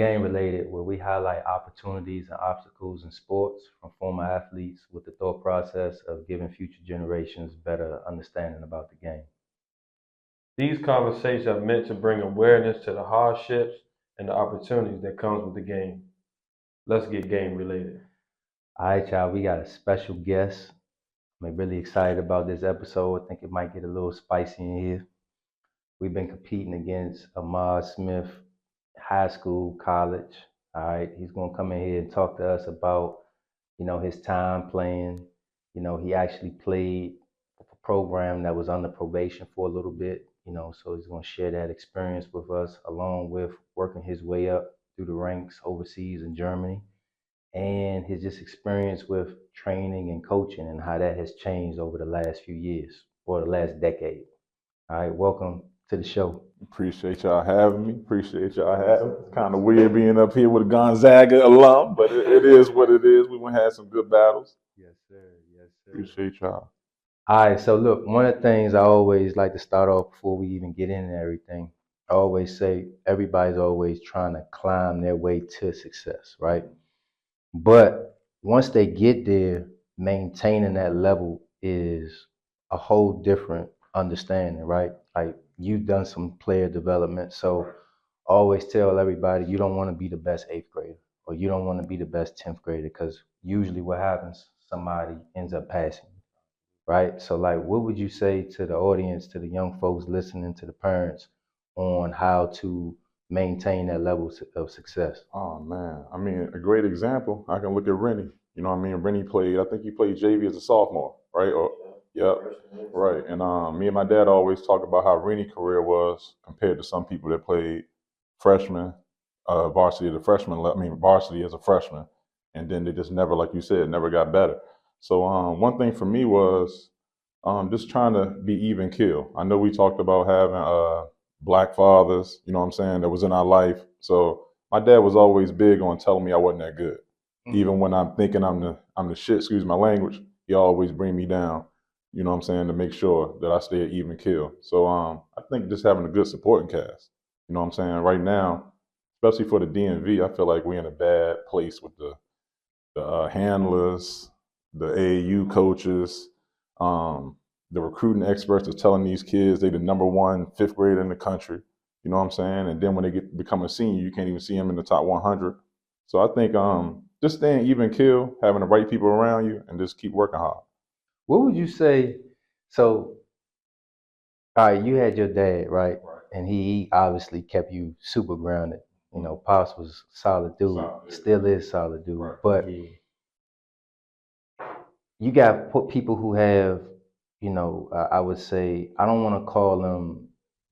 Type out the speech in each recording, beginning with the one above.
Game Related, where we highlight opportunities and obstacles in sports from former athletes with the thought process of giving future generations better understanding about the game. These conversations are meant to bring awareness to the hardships and the opportunities that comes with the game. Let's get game related. All right, y'all, we got a special guest. I'm really excited about this episode. I think it might get a little spicy in here. We've been competing against Ahmad Smith, high school, college. All right, he's gonna come in here and talk to us about, his time playing. He actually played a program that was under probation for a little bit. So he's gonna share that experience with us, along with working his way up through the ranks overseas in Germany, and his just experience with training and coaching and how that has changed over the last few years or the last decade. All right, welcome to the show. Appreciate y'all having me. Appreciate y'all having me. It's kind of weird being up here with a Gonzaga alum, but it is what it is. We went had some good battles. Yes, sir. Yes, sir. Appreciate y'all. All right, so look, one of the things I always like to start off before we even get into everything, I always say everybody's always trying to climb their way to success, right? But once they get there, maintaining that level is a whole different understanding, right? Like you've done some player development, so I always tell everybody you don't want to be the best 8th grader or you don't want to be the best 10th grader, because usually what happens, somebody ends up passing you, right? So like, what would you say to the audience, to the young folks listening, to the parents, on how to maintain that level of success? Oh man, I mean, a great example. I can look at Rennie. You know what I mean? Rennie played. I think he played JV as a sophomore, right? Or yep, right. And me and my dad always talk about how Rennie's career was compared to some people that played freshman, varsity as a freshman. I mean, varsity as a freshman, and then they just never, like you said, never got better. So one thing for me was just trying to be even keel. I know we talked about having black fathers, you know what I'm saying, that was in our life. So my dad was always big on telling me I wasn't that good. Mm-hmm. Even when I'm thinking I'm the shit, excuse my language, he always bring me down, you know what I'm saying, to make sure that I stay at even keel. So I think just having a good supporting cast, you know what I'm saying, right now, especially for the DMV, I feel like we're in a bad place with the handlers, the AAU coaches, the recruiting experts are telling these kids they the number 1 5th grader in the country. You know what I'm saying? And then when they become a senior, you can't even see them in the top 100. So I think just staying even keel, having the right people around you, and just keep working hard. What would you say? So, all right, you had your dad, right? And he obviously kept you super grounded. Pops was a solid dude, still is solid dude. Right. But you got people who have, I would say, I don't want to call them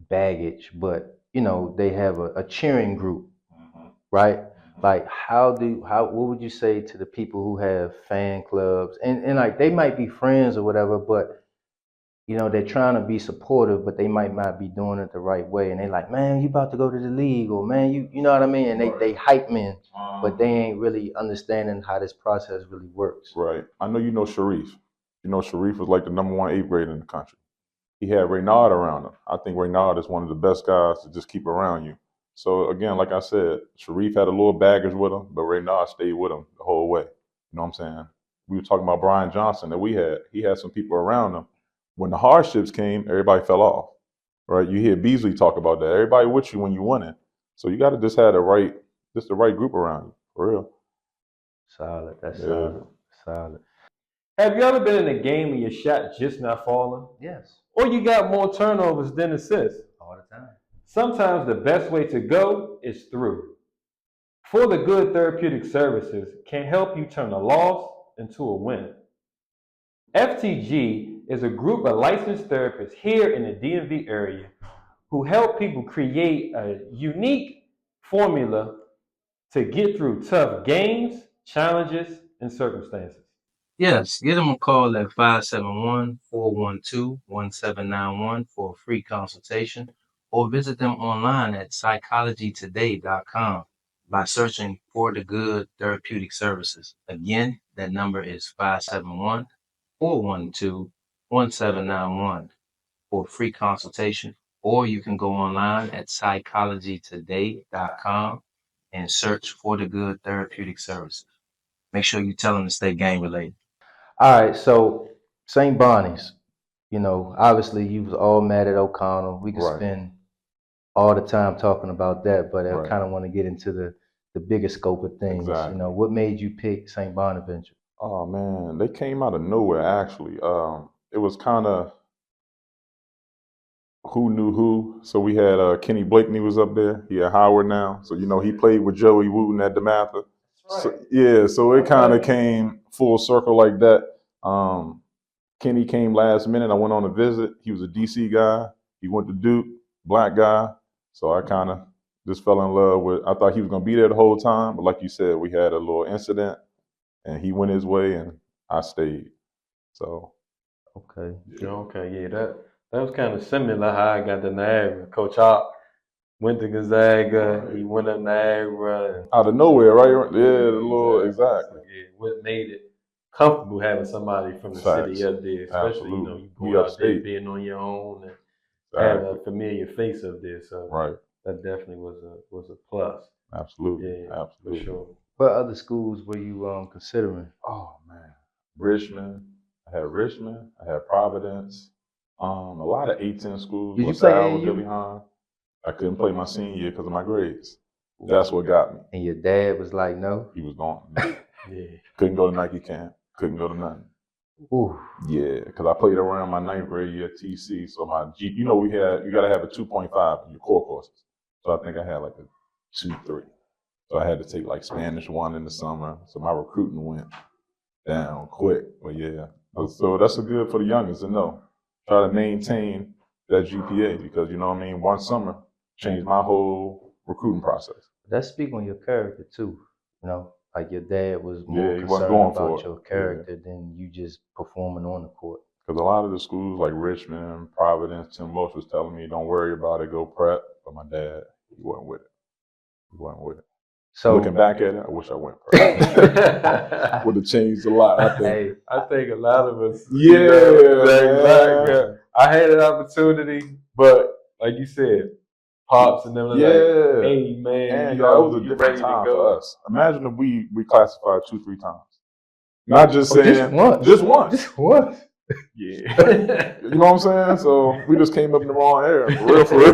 baggage, but they have a cheering group, right? Like what would you say to the people who have fan clubs and like they might be friends or whatever, but they're trying to be supportive, but they might not be doing it the right way, and they like, man, you about to go to the league, or man, you know what I mean, and they hype men, but they ain't really understanding how this process really works. Right. I know you know Sharif. Sharif was like the number 1 8th grader in the country. He had Reynard around him. I think Reynard is one of the best guys to just keep around you. So again, like I said, Sharif had a little baggage with him, but Reynard stayed with him the whole way. You know what I'm saying? We were talking about Brian Johnson that he had some people around him. When the hardships came, everybody fell off, right? You hear Beasley talk about that. Everybody with you when you winning. So you got to just have the right group around you, for real. Solid. That's solid. Solid. Have you ever been in a game and your shot just not falling? Yes. Or you got more turnovers than assists? All the time. Sometimes the best way to go is through. For the Good Therapeutic Services can help you turn a loss into a win. FTG is a group of licensed therapists here in the DMV area who help people create a unique formula to get through tough games, challenges, and circumstances. Yes, give them a call at 571-412-1791 for a free consultation, or visit them online at psychologytoday.com by searching for the Good Therapeutic Services. Again, that number is 571-412-1791 for a free consultation, or you can go online at psychologytoday.com and search for the good therapeutic services. Make sure you tell them to stay gang related. All right, so St. Bonnie's, obviously you was all mad at O'Connell. We could Right. spend all the time talking about that, but I Right. kind of want to get into the bigger scope of things. Exactly. What made you pick St. Bonaventure? Oh man, they came out of nowhere actually. It was kind of who knew who. So we had Kenny Blakeney was up there. He at Howard now. So he played with Joey Wooten at DeMatha. So, yeah, so it kind of came full circle like that. Kenny came last minute. I went on a visit. He was a DC guy. He went to Duke, black guy. So I kind of just fell in love with. I thought he was gonna be there the whole time, but like you said, we had a little incident, and he went his way, and I stayed. So. Okay. Okay, yeah, that was kind of similar how I got to Niagara. Coach Hop went to Gonzaga. He went up Niagara. Out of nowhere, right? Yeah, the little exactly. Yeah, what made it comfortable having somebody from the city up there, especially you going out there being on your own and having a familiar face up there. So that definitely was a plus. Absolutely, yeah, absolutely. For sure. What other schools were you considering? Oh man, Richmond. I had Richmond. I had Providence. A lot of A-10 schools. Did you play AAU? I couldn't play my senior year because of my grades. That's what got me. And your dad was like, no? He was gone. Yeah. Couldn't go to Nike camp. Couldn't go to nothing. Ooh. Yeah, because I played around my 9th grade year at TC. So my G, you got to have a 2.5 in your core courses. So I think I had like a 2.3. So I had to take like Spanish 1 in the summer. So my recruiting went down quick. But yeah. So that's a good for the youngins to know. Try to maintain that GPA because one summer changed my whole recruiting process. That speaks on your character too. Like your dad was more he wasn't concerned going about for your character than you just performing on the court. Because a lot of the schools like Richmond, Providence, Tim Welsh was telling me, don't worry about it, go prep. But my dad, he wasn't with it. So looking back at it, I wish I went prep. Would have changed a lot, I think. Hey, I think a lot of us. Yeah, I had an opportunity, but like you said, Pops and them like, hey man, that was a different time for us. Imagine if we classified 2-3 times. Not just saying just once. Yeah. You know what I'm saying? So we just came up in the wrong era. For real.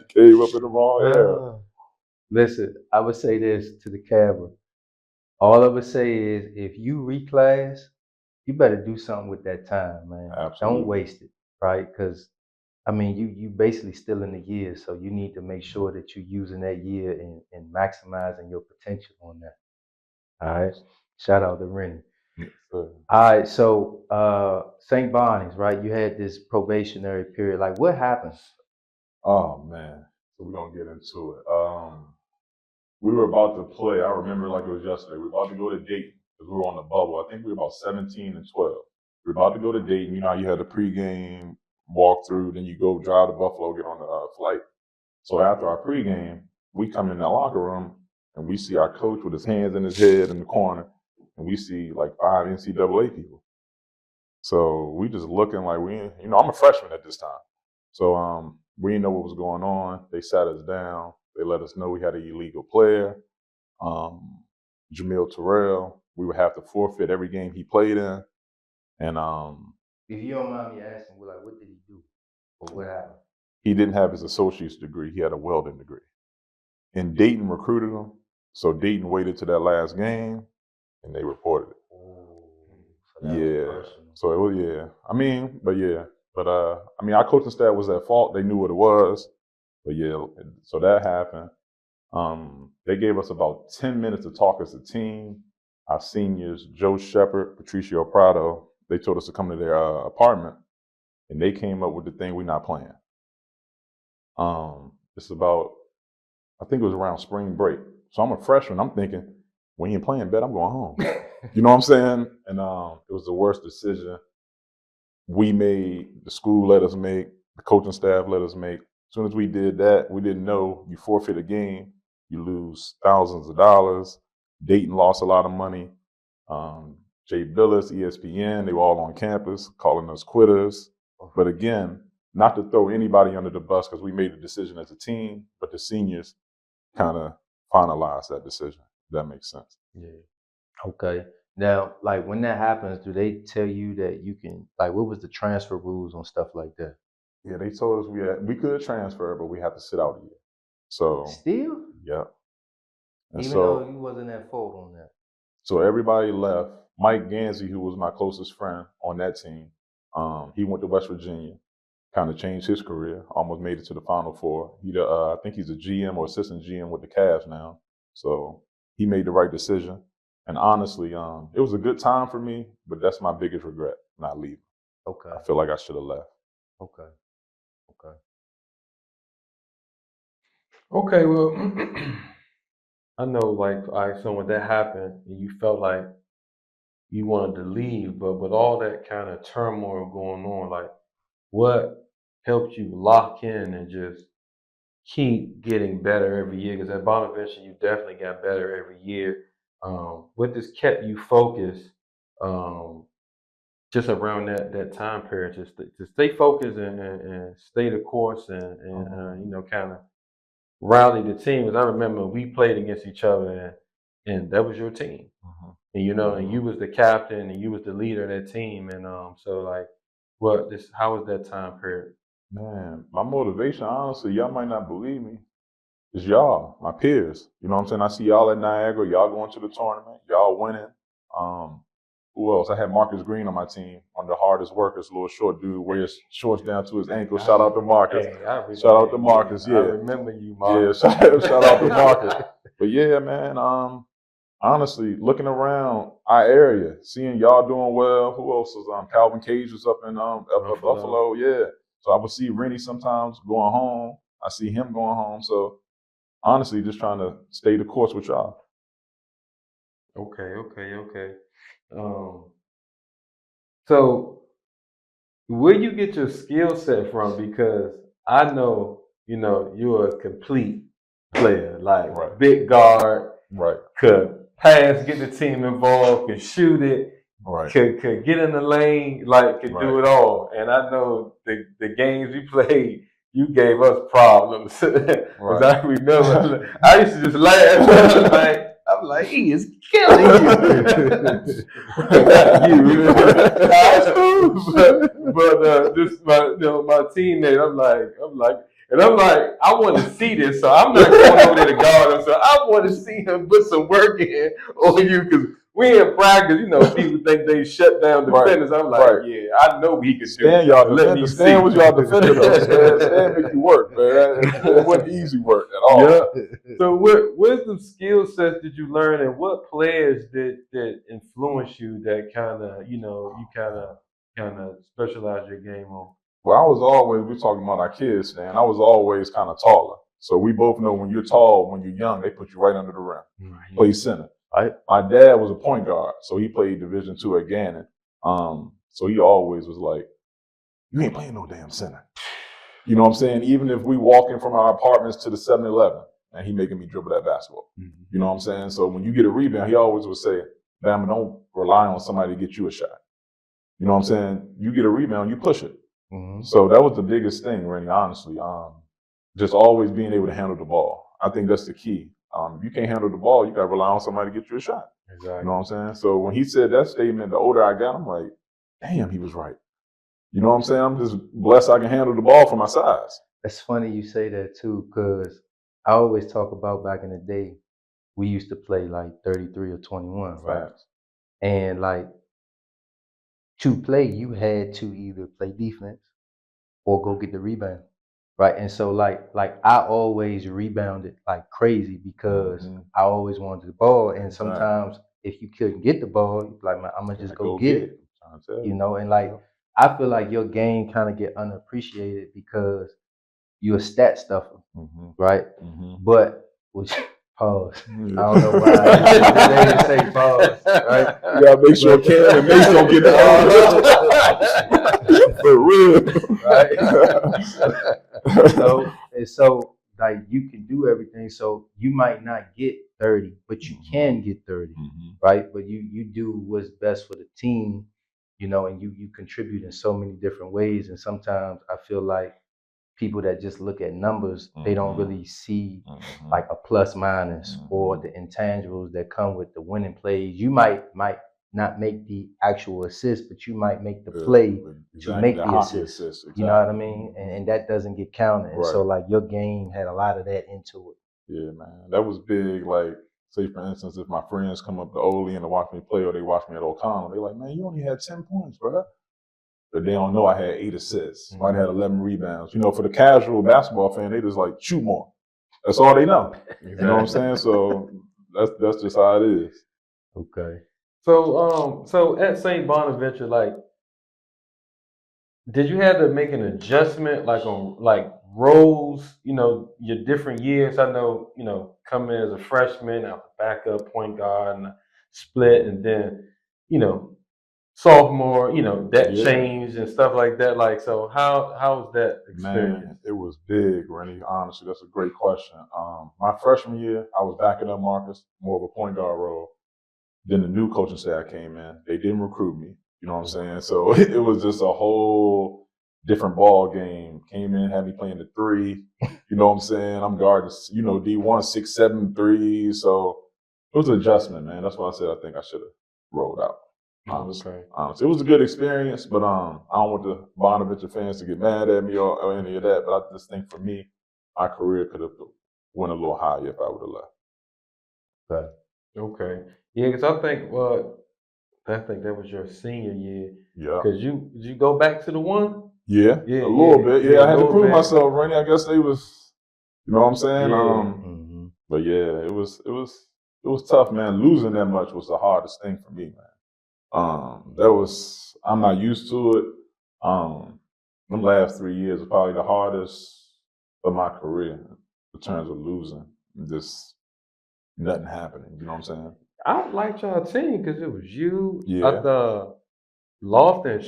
Came up in the wrong era. Listen, I would say this to the camera. All I would say is if you reclass, you better do something with that time, man. Absolutely. Don't waste it, right? Because you basically still in the year, so you need to make sure that you're using that year and maximizing your potential on that. All right. Shout out to Rennie. Yes, all right, so St. Bonnie's, right? You had this probationary period. Like, what happens? Oh man, so we're gonna get into it. We were about to play. I remember like it was yesterday. We were about to go to Dayton because we were on the bubble. I think we were about 17 and 12. We were about to go to Dayton. You know how you had the pregame walkthrough, then you go drive to Buffalo, get on the flight. So after our pregame, we come in the locker room and we see our coach with his hands in his head in the corner, and we see like 5 NCAA people. So we just looking like I'm a freshman at this time. So we didn't know what was going on. They sat us down. They let us know we had an illegal player, Jamil Terrell. We would have to forfeit every game he played in. And if you don't mind me asking, what did he do? Or what happened? He didn't have his associate's degree. He had a welding degree. And Dayton recruited him. So Dayton waited to that last game, and they reported it. So it was our coaching staff was at fault. They knew what it was. But yeah, so that happened. They gave us about 10 minutes to talk as a team. Our seniors, Joe Shepard, Patricio Prado, they told us to come to their apartment, and they came up with the thing we're not playing. It's about, I think it was around spring break. So I'm a freshman. I'm thinking, when you're playing, bet I'm going home. You know what I'm saying? And it was the worst decision we made, the school let us make, the coaching staff let us make. As soon as we did that, we didn't know you forfeit a game, you lose thousands of dollars. Dayton lost a lot of money. Jay Billis, ESPN, they were all on campus calling us quitters. But again, not to throw anybody under the bus because we made the decision as a team, but the seniors kind of finalize that decision. If that makes sense. Yeah. Okay. Now, like when that happens, do they tell you that you can like what was the transfer rules on stuff like that? Yeah, they told us we could transfer, but we had to sit out a year. So Still? yeah, and Even though so you wasn't at fault on that. so everybody left. Mike Gansey, who was my closest friend on that team, he went to West Virginia, kind of changed his career, almost made it to the Final Four. I think he's a GM or assistant GM with the Cavs now. So he made the right decision. And honestly, it was a good time for me, but that's my biggest regret, not leaving. Okay. I feel like I should have left. Okay. Okay. Okay, well, I know, like, all right, so when that happened, and you felt like you wanted to leave, but with all that kind of turmoil going on, like, what helped you lock in and just keep getting better every year? Because at Bonaventure, you definitely got better every year. What just kept you focused, um, just around that time period, just to stay focused and stay the course and you know, kind of rally the team. Because I remember we played against each other, and that was your team. And you know, and you was the captain, and you was the leader of that team, and so like, how was that time period? Man, my motivation, honestly, y'all might not believe me, is y'all, my peers. You know what I'm saying? I see y'all at Niagara, y'all going to the tournament, y'all winning. Um, who else? I had Marcus Green on my team, one of the hardest workers, little short dude, wears shorts down to his ankles. Shout out to Marcus. Hey, Shout out to Marcus, I yeah. remember you, Yeah, Marcus. shout out to Marcus. But yeah, man, honestly, looking around our area, seeing y'all doing well. Who else was Calvin Cage was up in Buffalo, yeah. So I would see Rennie sometimes going home. I see him going home. So honestly, just trying to stay the course with y'all. Okay. So where you get your skill set from? Because I know, you know, you're a complete player, like Right. big guard, Right. could pass, get the team involved, could shoot it, Right. could get in the lane, like could do Right. it all. And I know the games we played, you gave us problems. 'Cause I remember I used to just laugh. I'm like, he is killing you. Not you. but just my teammate, I'm like, I want to see this, so I'm not going over there to guard him. So I want to see him put some work in on you, because we in practice. You know, people think they shut down defenders. I'm like, yeah, I know he could do. Stan, y'all Let me defender. see. Stan was y'all defender though. Stan make you work, man. It wasn't easy work at all. Yeah. So what some skill sets did you learn, and what players that influence you that kind of, you know, you kind of specialize your game on? Well, I was always, we're talking about our kids, Stan. I was always kind of taller. So we both know when you're tall, when you're young, they put you right under the rim. Play center. My dad was a point guard, so he played Division II at Gannon. So he always was like, you ain't playing no damn center. You know what I'm saying? Even if we walking from our apartments to the 7-Eleven, and he making me dribble that basketball. You know what I'm saying? So when you get a rebound, he always would say, Bama, don't rely on somebody to get you a shot. You know what I'm saying? You get a rebound, you push it. So that was the biggest thing, really, honestly. Just always being able to handle the ball. I think that's the key. If you can't handle the ball, you got to rely on somebody to get you a shot. Exactly. You know what I'm saying? So when he said that statement, the older I got, I'm like, damn, he was right. You know what I'm saying? I'm just blessed I can handle the ball for my size. It's funny you say that too, because I always talk about back in the day, we used to play like 33 or 21, right? Facts. And like to play, you had to either play defense or go get the rebound, right? And so like I always rebounded like crazy because I always wanted the ball, and sometimes if you couldn't get the ball, you'd be like, man, I'm gonna just go get it, you know. And like I feel like your game kind of get unappreciated because you're a stat stuffer, right? But which pause. I don't know why they didn't say pause, right? You gotta make sure Cam and Mace don't get the for real, right? So like you can do everything. So you might not get 30, but you can get 30, right? But you do what's best for the team, you know, and you contribute in so many different ways. And sometimes I feel like people that just look at numbers, they don't really see Mm-hmm. like a plus minus or the intangibles that come with the winning plays. You might not make the actual assist, but you might make the play to make the assist. Exactly. You know what I mean? And that doesn't get counted. And so like your game had a lot of that into it. Yeah, man. That was big. Like, say for instance, if my friends come up to Ole and they watch me play or they watch me at O Connell, they're like, man, you only had 10 points, bro. But they don't know I had 8 assists. I had 11 rebounds. You know, for the casual basketball fan, they just like shoot more. That's all they know. You know what I'm saying? So that's just how it is. Okay. So at St. Bonaventure, like, did you have to make an adjustment, like on like roles? You know, your different years. I know, you know, coming as a freshman, out the backup point guard, and split, and then, you know, sophomore, you know, that changed and stuff like that. Like, so how was that experience? Man, it was big, Rennie. Honestly, that's a great question. My freshman year, I was backing up Marcus, more of a point guard role. Then the new coaching staff came in. They didn't recruit me. You know what I'm saying? So it was just a whole different ball game. Came in, had me playing the 3. You know what I'm saying? I'm guarding, you know, D1, 6'7" 3. So it was an adjustment, man. That's why I said I think I should have rolled out. Honestly. It was a good experience, but I don't want the Bonaventure fans to get mad at me or any of that. But I just think for me, my career could have went a little higher if I would have left. Okay. Yeah, because I think that was your senior year. Yeah. Because did you go back to the 1? Yeah, a little bit. Yeah, I had to prove myself, Rennie. I guess they was, you know what I'm saying? But yeah, it was tough, man. Losing that much was the hardest thing for me, man. I'm not used to it. Them last 3 years are probably the hardest of my career in terms of losing and just nothing happening. You know what I'm saying? I liked y'all team because it was you. Yeah. Lofton.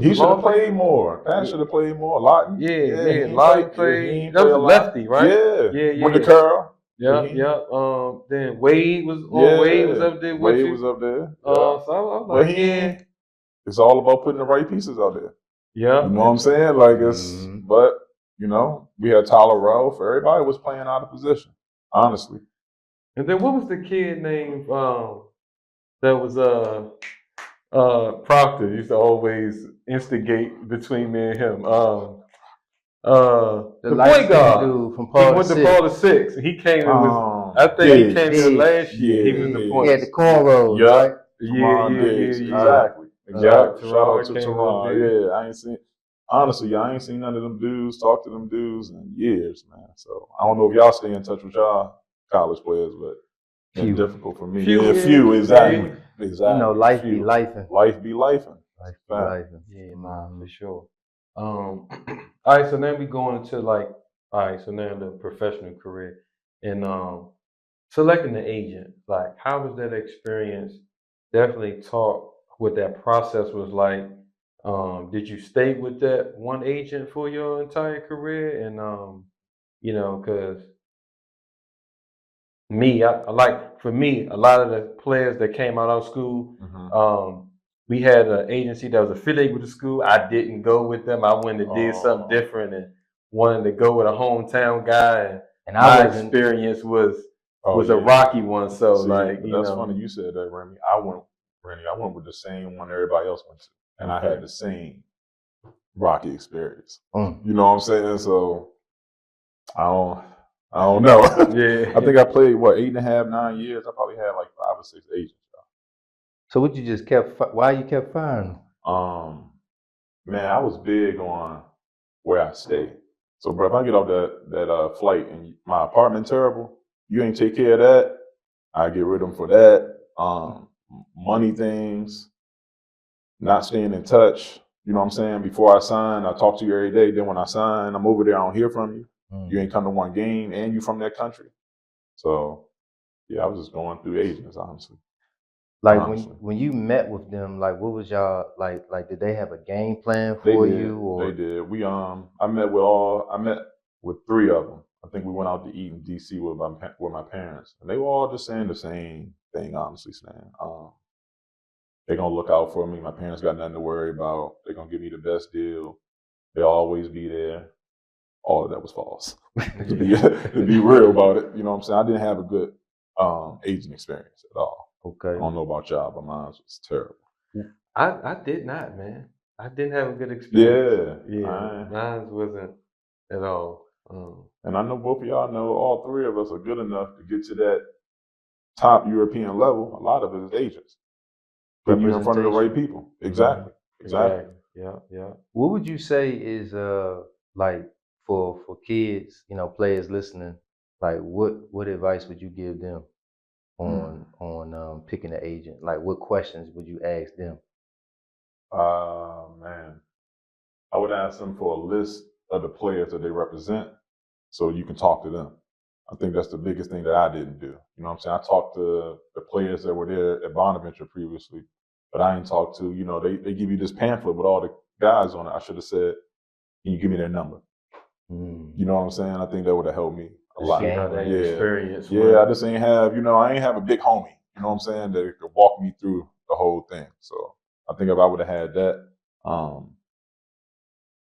He should have played more. Pat should have played more. Lawton. Yeah. Lawton played. That was a lefty, right? Yeah. With the curl. Yeah. Then Wade was Wade was up there with you. Wade was up there. So I was like, it's all about putting the right pieces out there. Yeah. You know what I'm saying? Like but you know, we had Tyler Ralph. Everybody was playing out of position, honestly. And then what was the kid named that was Proctor used to always instigate between me and him. The point guard dude from Paul he went to Paul VI. He came in I think he came in last year. He was the point. He had the cornrows, right? Yeah. Exactly. Shout out to Teron. Yeah, I ain't seen none of them dudes, talk to them dudes in years, man. So I don't know if y'all stay in touch with y'all college players, but it's difficult for me. Few, exactly. You know, life be lifing. Life be lifing. Yeah, for sure. All right, so now we going into so now the professional career and selecting the agent. Like, how was that experience? Definitely talk what that process was like. Did you stay with that one agent for your entire career? And you know, because for me, a lot of the players that came out of school, we had an agency that was affiliated with the school. I didn't go with them. I went and did something different and wanted to go with a hometown guy. And my experience was a rocky one. So that's funny you said that, Remy. I went with the same one everybody else went to, and I had the same rocky experience. You know what I'm saying? So I don't know. I think I played 8.5, 9 years. I probably had like 5 or 6 agents. So what you just why you kept firing them? Man, I was big on where I stay. So, bro, if I get off that flight and my apartment terrible, you ain't take care of that, I get rid of them for that. Money things, not staying in touch. You know what I'm saying? Before I sign, I talk to you every day. Then when I sign, I'm over there, I don't hear from you. You ain't come to one game, and you from that country. So, yeah, I was just going through agents, honestly. Like when you met with them, like what was y'all like? Did they have a game plan for you? Or they did. I met with 3 of them. I think we went out to eat in DC with my parents, and they were all just saying the same thing. Honestly, saying they're gonna look out for me. My parents got nothing to worry about. They're gonna give me the best deal. They'll always be there. all of that was false. to be real about it, you know what I'm saying? I didn't have a good agent experience at all. Okay. I don't know about y'all, but mine was terrible. I did not, man. I didn't have a good experience. Yeah, mine wasn't at all. And I know both of y'all know all three of us are good enough to get to that top European level. A lot of it is agents. Putting you in front of the right people. Exactly. Exactly. Yeah. What would you say is like for kids, players listening, like what advice would you give them on picking an agent? Like what questions would you ask them? Man, I would ask them for a list of the players that they represent, so you can talk to them. I think that's the biggest thing that I didn't do. You know what I'm saying? I talked to the players that were there at Bonaventure previously, but I ain't talked to, they give you this pamphlet with all the guys on it. I should have said, can you give me their number? You know what I'm saying? I think that would have helped me a lot. See how that experience went. I just ain't have, I ain't have a big homie, you know what I'm saying, that could walk me through the whole thing. So I think if I would have had that,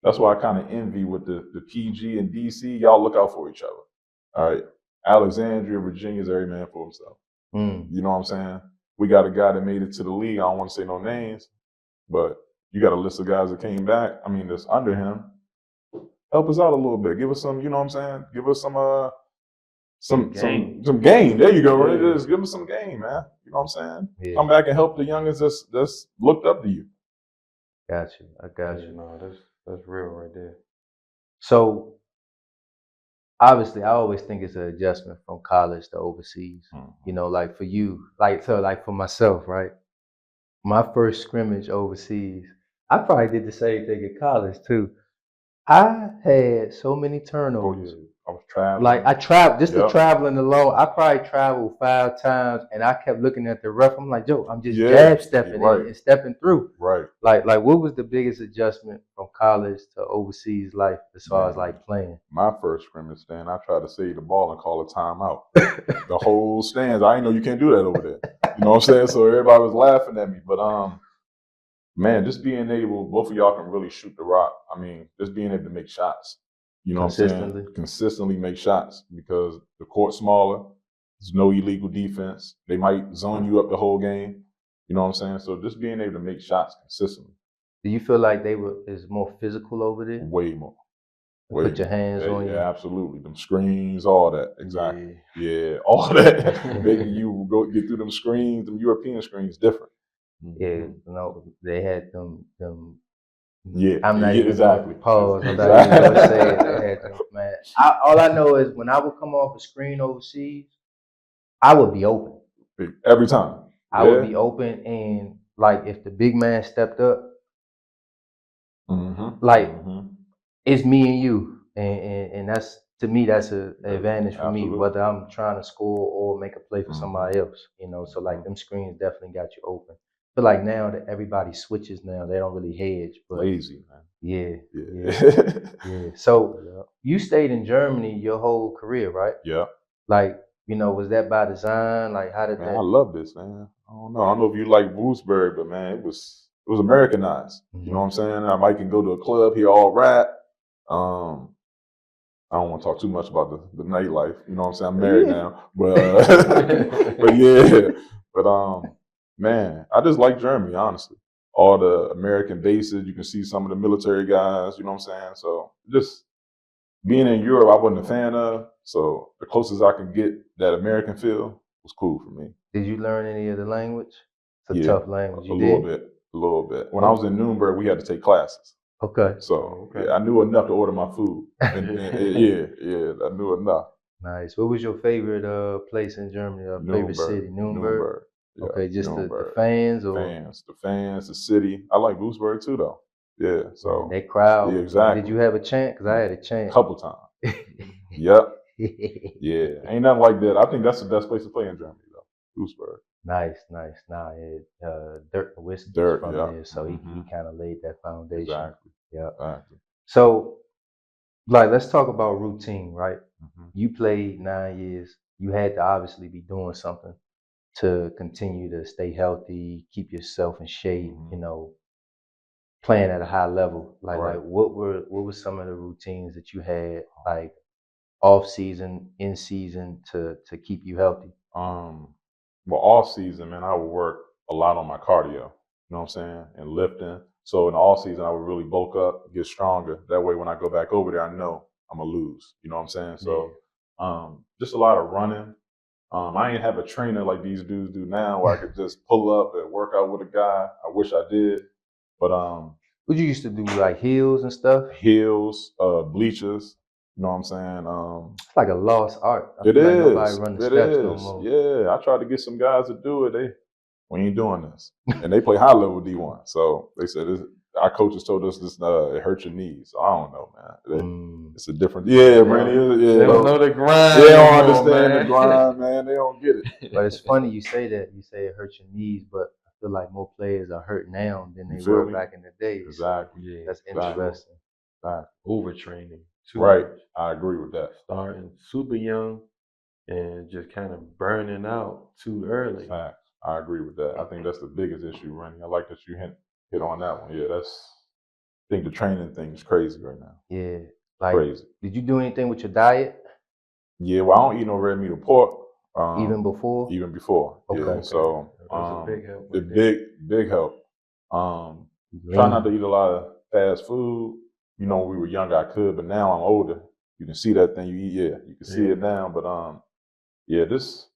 that's why I kind of envy with the PG and DC. Y'all look out for each other. All right. Alexandria, Virginia's every man for himself. You know what I'm saying? We got a guy that made it to the league. I don't want to say no names, but you got a list of guys that came back. I mean, that's under him. Help us out a little bit. Give us some, you know what I'm saying? Give us some game. There you go. Right? Just give us some game, man. You know what I'm saying? Yeah. Come back and help the youngins that's looked up to you. Got you. I got you. No, that's real right there. So obviously, I always think it's an adjustment from college to overseas. Like for you, like for myself, right? My first scrimmage overseas, I probably did the same thing in college too. I had so many turnovers. I was traveling. Like I traveled, just the traveling alone. I probably traveled 5 times, and I kept looking at the ref. I'm like, Joe, I'm just jab stepping and stepping through. Right. Like, what was the biggest adjustment from college to overseas life as far as like playing? My first scrimmage stand, I tried to save the ball and call a timeout. The whole stands, I didn't know you can't do that over there. You know what I'm saying? So everybody was laughing at me, but man, just being able, both of y'all can really shoot the rock. I mean, just being able to make shots. You know what I'm saying? Consistently make shots because the court's smaller. There's no illegal defense. They might zone you up the whole game. You know what I'm saying? So just being able to make shots consistently. Do you feel like is more physical over there? Way more. Put your hands on you. Yeah, absolutely. Them screens, all that. Exactly. Yeah, all that. Making you go get through them screens, them European screens, different. Yeah, they had them. Yeah, I'm not even exactly. Pause. I'm not even gonna say it. They had them, man. All I know is when I would come off a screen overseas, I would be open every time. I would be open, and like if the big man stepped up, it's me and you, and that's, to me, that's an advantage for me, whether I'm trying to score or make a play for somebody else. So like them screens definitely got you open. But like now that everybody switches now, they don't really hedge. But lazy, man. Yeah. So you stayed in Germany your whole career, right? Yeah. Like, was that by design? Like, how did that? I love this, man. I don't know if you like Wolfsburg, but man, it was Americanized. You know what I'm saying? I might can go to a club here, all rap. I don't want to talk too much about the nightlife. You know what I'm saying? I'm married now, but man, I just like Germany, honestly. All the American bases, you can see some of the military guys. You know what I'm saying? So just being in Europe, I wasn't a fan of. So the closest I could get that American feel was cool for me. Did you learn any of the language? It's a tough language. A little bit. When I was in Nuremberg, we had to take classes. Okay. So I knew enough to order my food. I knew enough. Nice. What was your favorite place in Germany? Favorite city? Nuremberg. Yeah, okay, just the fans or the fans, the city. I like Wolfsburg too, though. Yeah. So that crowd. Yeah, exactly. Did you have a chant? Because I had a chant. A couple times. Yep. Yeah. Ain't nothing like that. I think that's the best place to play in Germany, though. Wolfsburg. Nice. Nah, Dirk Nowitzki from there, so he kind of laid that foundation. Exactly. Yeah. Exactly. So, like, let's talk about routine, right? You played 9 years. You had to obviously be doing something to continue to stay healthy, keep yourself in shape. playing at a high level? Like Right. what were some of the routines that you had, like off season, in season, to keep you healthy? Well, off season, man, I would work a lot on my cardio. You know what I'm saying, and lifting. So in the off season, I would really bulk up, get stronger. That way, when I go back over there, I know I'm gonna lose. You know what I'm saying? So, just a lot of running. I ain't have a trainer like these dudes do now, where I could just pull up and work out with a guy. I wish I did, but What you used to do, like heels and stuff? hills, bleachers. You know what I'm saying? It's like a lost art. I It feel like nobody is. run the It steps no is. more. Yeah, I tried to get some guys to do it. We ain't doing this, and they play high level D1. So they said our coaches told us this. It hurts your knees. So I don't know, man. It's a different. Yeah, man. Yeah. They don't know the grind. They don't no more, understand man. the grind, man. They don't get it. But it's funny you say that. You say it hurts your knees, but I feel like more players are hurt now than they feel were me? back in the day. Exactly. Yeah, That's Exactly. interesting. overtraining. Too Right. much. I agree with that. Starting super young and just kind of burning out too early. Facts. I agree with that. I think that's the biggest issue, Rennie. I like that you hit on that one. Yeah, I think the training thing is crazy right now. Yeah. Like, Crazy. did you do anything with your diet Yeah, well, I don't eat no red meat or pork. even before? Even before. Okay. Yeah. Okay. So That's a big help. the right there. big help. Try not to eat a lot of fast food. You know, when we were younger, I could, but now I'm older. You can see that thing you eat. Yeah, you can see it now. But yeah, this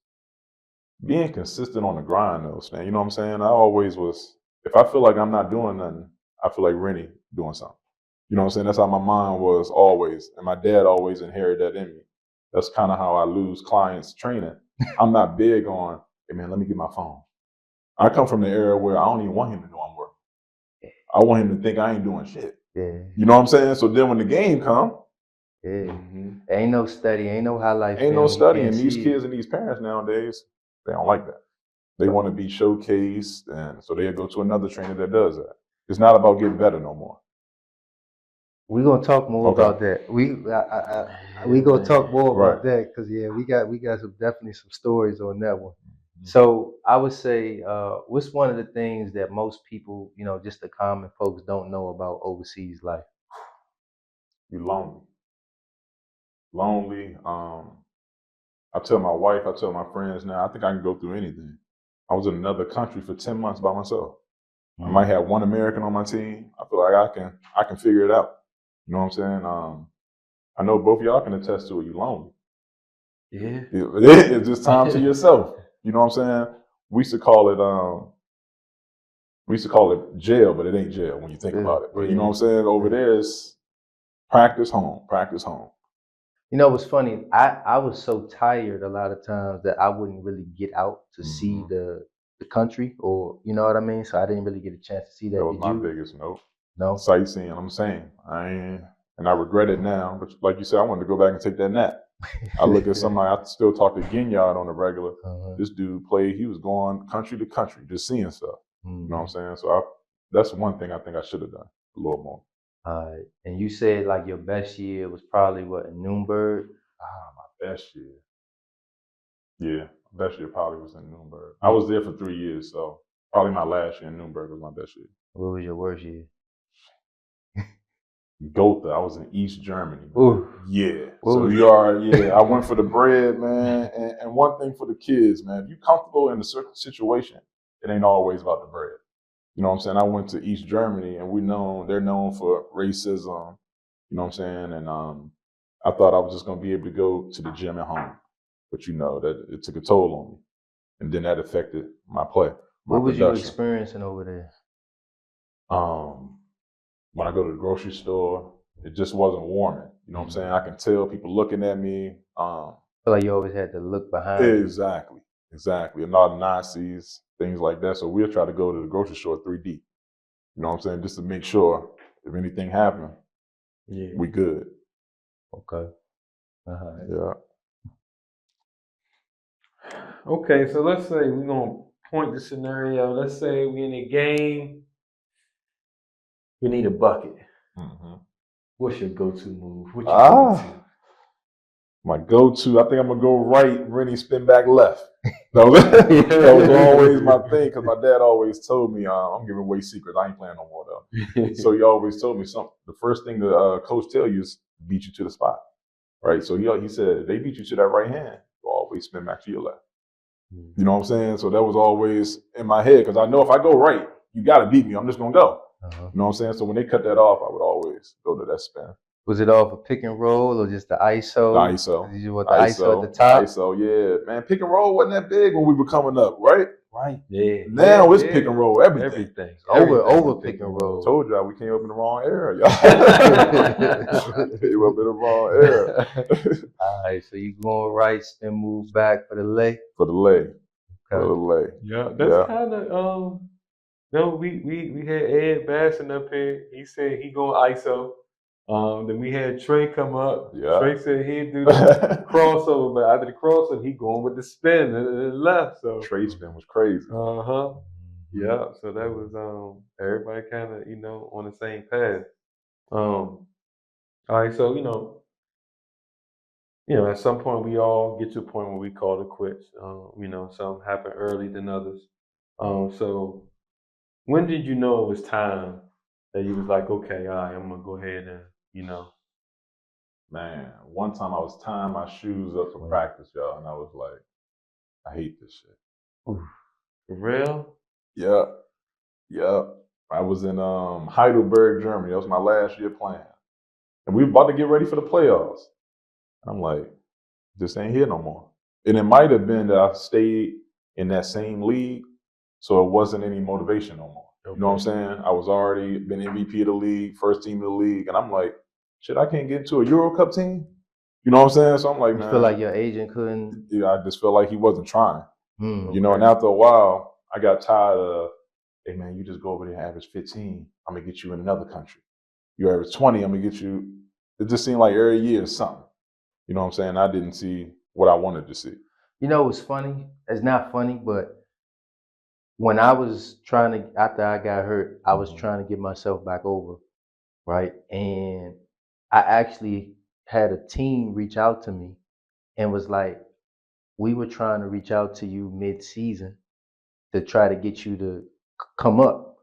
being consistent on the grind, though, Stan. You know what I'm saying? I always was. If I feel like I'm not doing nothing, I feel like Rennie doing something. You know what I'm saying? That's how my mind was always, and my dad always inherited that in me. That's kind of how I lose clients training. I'm not big on, hey man, let me get my phone. I come from the era where I don't even want him to know I'm working. I want him to think I ain't doing shit. Yeah. You know what I'm saying? So then when the game come, Yeah. Ain't no study, ain't no highlight ain't film. no You studying. can't These see kids and these parents nowadays, they don't like that. They want to be showcased, and so they'll go to another trainer that does that. It's not about getting better no more. We're gonna talk more Okay. about that. We gonna talk more about that because we got definitely some stories on that one. So I would say, what's one of the things that most people, just the common folks, don't know about overseas life? You lonely. Lonely. I tell my wife, I tell my friends now, I think I can go through anything. I was in another country for 10 months by myself. I might have one American on my team. I feel like I can figure it out. You know what I'm saying? I know both of y'all can attest to it. You lonely. Yeah. It's just time to yourself. You know what I'm saying? We used to call it jail, but it ain't jail when you think about it. But you know what I'm saying? Over there is practice home. You know what's funny? I was so tired a lot of times that I wouldn't really get out to see the country, or you know what I mean? So I didn't really get a chance to see that. That was Did my you? biggest note. No. Sightseeing, I'm saying. And I regret it now. But like you said, I wanted to go back and take that nap. I look at somebody, I still talk to Ginyard on the regular. This dude played, he was going country to country, just seeing stuff. You know what I'm saying? So that's one thing I think I should have done a little more. And you said like your best year was probably what, in Nuremberg? My best year. Yeah, best year probably was in Nuremberg. I was there for 3 years, so probably my last year in Nuremberg was my best year. What was your worst year? Gotha. I was in East Germany. Ooh. Yeah. I went for the bread, man. And one thing for the kids, man, if you're comfortable in a certain situation, it ain't always about the bread. You know what I'm saying? I went to East Germany, and they're known for racism. You know what I'm saying? And I thought I was just gonna be able to go to the gym at home, but that it took a toll on me, and then that affected my play. What was you experiencing over there? When I go to the grocery store, it just wasn't warming. You know what I'm saying? I can tell people looking at me. I feel like you always had to look behind you. Exactly. And all the Nazis, things like that. So we'll try to go to the grocery store 3 deep. You know what I'm saying? Just to make sure if anything happened, we good. Okay. Yeah. Okay, so let's say we're gonna point the scenario. Let's say we're in a game. We need a bucket. What's your go-to move? What you go-to? My go-to, I think I'm gonna go right, Rennie spin back left. That was always my thing because my dad always told me, I'm giving away secrets. I ain't playing no more though. So he always told me something. The first thing the coach tell you is beat you to the spot, right? So he said if they beat you to that right hand, you always spin back to your left. You know what I'm saying? So that was always in my head because I know if I go right, you got to beat me. I'm just gonna go. You know what I'm saying? So when they cut that off, I would always go to that spin. Was it off a pick and roll or just the ISO? The ISO. Did you want the ISO at the top? ISO, yeah. Man, pick and roll wasn't that big when we were coming up, right? Right. Yeah. Now it's pick and roll, everything. Over pick and roll. I told y'all we came up in the wrong era, y'all. Came up in the wrong era. All right, so you going right, spin move back for the lay? For the lay. Okay. For the lay. Yeah, that's kind of no, we had Ed Basson up here. He said he going ISO. Then we had Trey come up. Yeah. Trey said he'd do the crossover, but after the crossover, he going with the spin and left. So Trey spin was crazy. Yeah. So that was everybody kind of on the same path. All right. So at some point we all get to a point where we call it quits. Some happen early than others. So when did you know it was time that you was like, okay, all right, I'm gonna go ahead and Man, one time I was tying my shoes up for practice, y'all, and I was like, I hate this shit. For real? Yeah. I was in Heidelberg, Germany. That was my last year playing. And we were about to get ready for the playoffs. I'm like, this ain't here no more. And it might have been that I stayed in that same league, so it wasn't any motivation no more. You know what I'm saying? I was already been MVP of the league, first team of the league, and I'm like, shit, I can't get into a Euro Cup team? You know what I'm saying? So I'm like, man. You feel like your agent couldn't? Yeah, I just felt like he wasn't trying. And after a while, I got tired of, hey man, you just go over there and average 15. I'm gonna get you in another country. You average 20, I'm gonna get you. It just seemed like every year is something. You know what I'm saying? I didn't see what I wanted to see. You know what's funny? It's not funny, but when I was trying to, after I got hurt, I was trying to get myself back over, right? And I actually had a team reach out to me and was like, we were trying to reach out to you mid-season to try to get you to come up,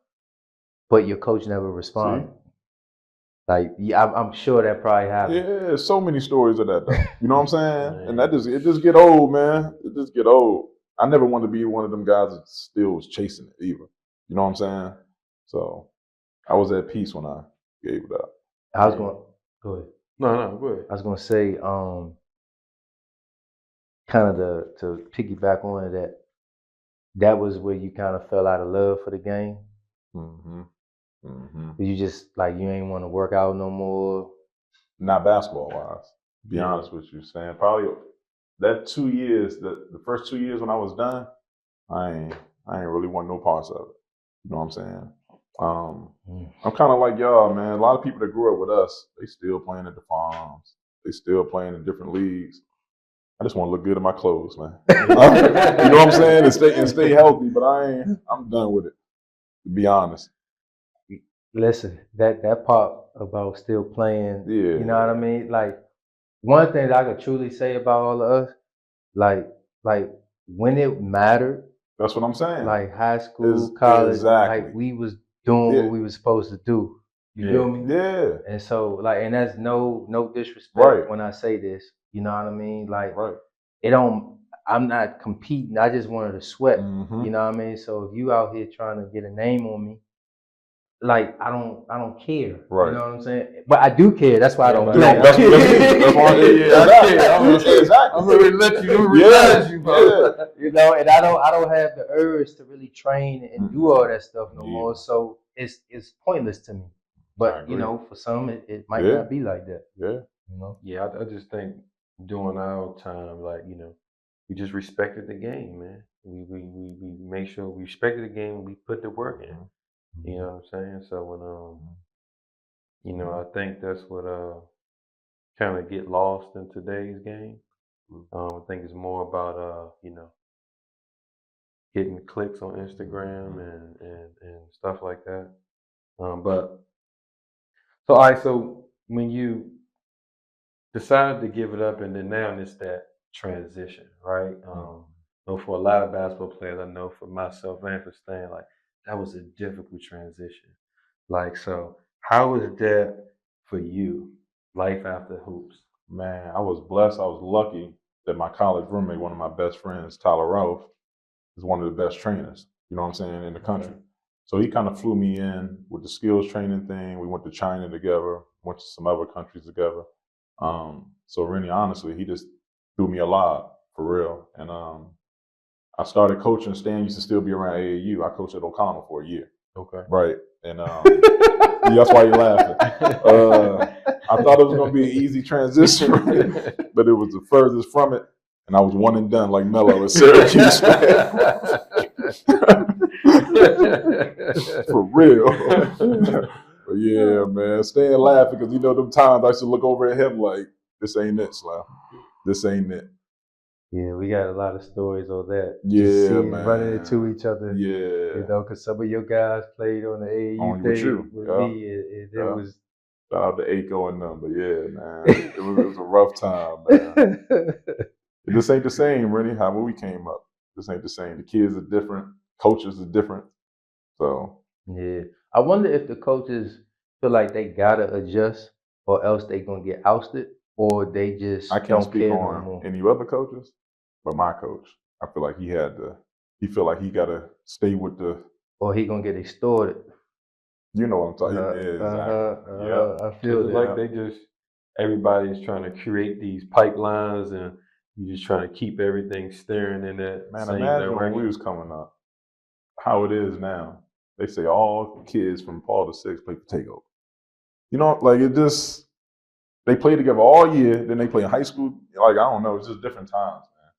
but your coach never responded. See? Like, yeah, I'm sure that probably happened. Yeah, so many stories of that though. You know what I'm saying? And it just get old, man. It just get old. I never wanted to be one of them guys that still was chasing it either. You know what I'm saying? So I was at peace when I gave it up. I was going, go ahead. No, go ahead. I was going to say, kind of to piggyback on that, that was where you kind of fell out of love for the game. You just like, you ain't want to work out no more. Not basketball wise, to be honest with you, Stan. Probably that 2 years, the first 2 years when I was done, I ain't really want no parts of it. You know what I'm saying? I'm kind of like y'all, man. A lot of people that grew up with us, they still playing at the farms. They still playing in different leagues. I just want to look good in my clothes, man. You know what I'm saying? And stay healthy, but I'm done with it, to be honest. Listen, that part about still playing, you know what I mean? Like, one thing that I could truly say about all of us, like when it mattered. That's what I'm saying. Like high school, college, exactly. like we was doing what we was supposed to do. You feel me? Yeah. And so, like, and that's no disrespect when I say this. You know what I mean? Like, I'm not competing. I just wanted to sweat. You know what I mean? So if you out here trying to get a name on me, like, I don't care. Right. You know what I'm saying? But I do care. That's why I don't play. That's why. Exactly. I'm gonna let you realize you, bro. You know, and I don't have the urge to really train and do all that stuff no more. So it's pointless to me. But you know, for some it might not be like that. Yeah. You know? Yeah, I just think during our time, like, we just respected the game, man. We made sure we respected the game and we put the work in. You know what I'm saying? So when I think that's what kind of get lost in today's game. I think it's more about getting clicks on Instagram and stuff like that. But so all right, so when you decided to give it up, and then now it's that transition, right? know for a lot of basketball players, I know for myself and for Stan, like that was a difficult transition. Like, so how was that for you? Life after hoops. Man, I was blessed. I was lucky that my college roommate, one of my best friends, Tyler Ralph, is one of the best trainers, you know what I'm saying, in the country. So he kind of flew me in with the skills training thing. We went to China together, went to some other countries together. So Rennie, honestly, he just threw me a lot for real. And I started coaching. Stan used to still be around AAU. I coached at O Connell for a year. Okay. Right. And that's why you're laughing. I thought it was going to be an easy transition, but it was the furthest from it. And I was one and done like Melo at Syracuse. For real. But yeah, man. Stan laughing because them times I used to look over at him like, this ain't it, Slam. This ain't it. Yeah, we got a lot of stories on that. Yeah, just seeing, man. running into each other. Yeah. Because some of your guys played on the AAU Only thing with you. with Yeah. me, and it Yeah. was. Shout out to Aiko and them, but yeah, man, it was a rough time, man. This ain't the same, Rennie. How we came up, this ain't the same. The kids are different, coaches are different. So yeah, I wonder if the coaches feel like they gotta adjust, or else they gonna get ousted, or they just I can't don't speak care no on more. any other coaches, but my coach, I feel like he feel like he gotta stay with the. Or he gonna get extorted. You know what I'm talking about? Exactly. Yeah. I feel that. Like they just everybody's trying to create these pipelines, and you're just trying to keep everything steering in that Man, same imagine direction. when we was coming up, how it is now. They say all kids from 4 to 6 play for takeover. You know, like it just, they play together all year, then they play in high school. Like, I don't know, it's just different times, man.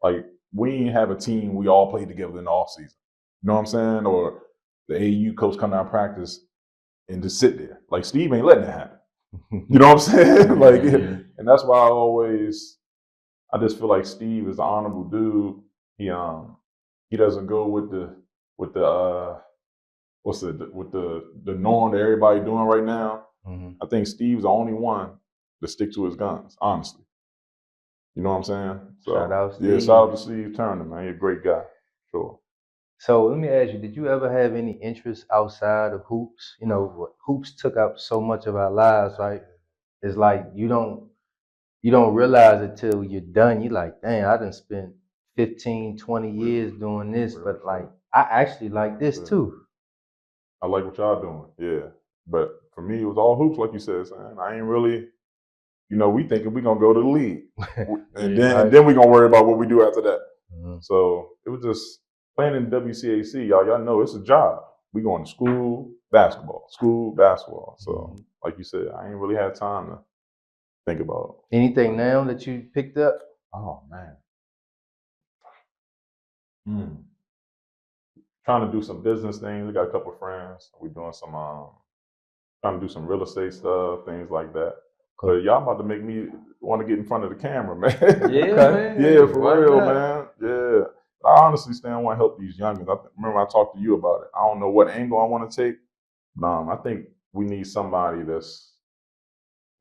Like, we ain't have a team we all play together in the off season. You know what I'm saying? Or the AU coach come out practice and just sit there. Like, Steve ain't letting that happen. You know what I'm saying? Like, and that's why I just feel like Steve is an honorable dude. He doesn't go with the with the norm that everybody doing right now. Mm-hmm. I think Steve's the only one to stick to his guns, honestly. You know what I'm saying? So, Shout out Steve. Yeah, shout out to Steve Turner, man. He's a great guy. Sure. So let me ask you, did you ever have any interest outside of hoops? You know, hoops took up so much of our lives, right? It's like you don't realize it till you're done. You're like, dang, I done spent 15, 20 years doing this, but like I actually like this too. I like what y'all doing, yeah. But for me, it was all hoops, like you said, son. I ain't really, we thinking we gonna go to the league, and then we gonna worry about what we do after that. Mm-hmm. So it was just playing in WCAC, y'all know it's a job. We going to school, basketball. So like you said, I ain't really had time to think about anything now that you picked up. Oh man, trying to do some business things. We got a couple of friends. We doing some trying to do some real estate stuff, things like that. Cool. But y'all about to make me want to get in front of the camera, man. Yeah, man. Yeah, for real, man. Yeah. I honestly, Stan, I want to help these youngins. Remember I talked to you about it. I don't know what angle I want to take. I think we need somebody that's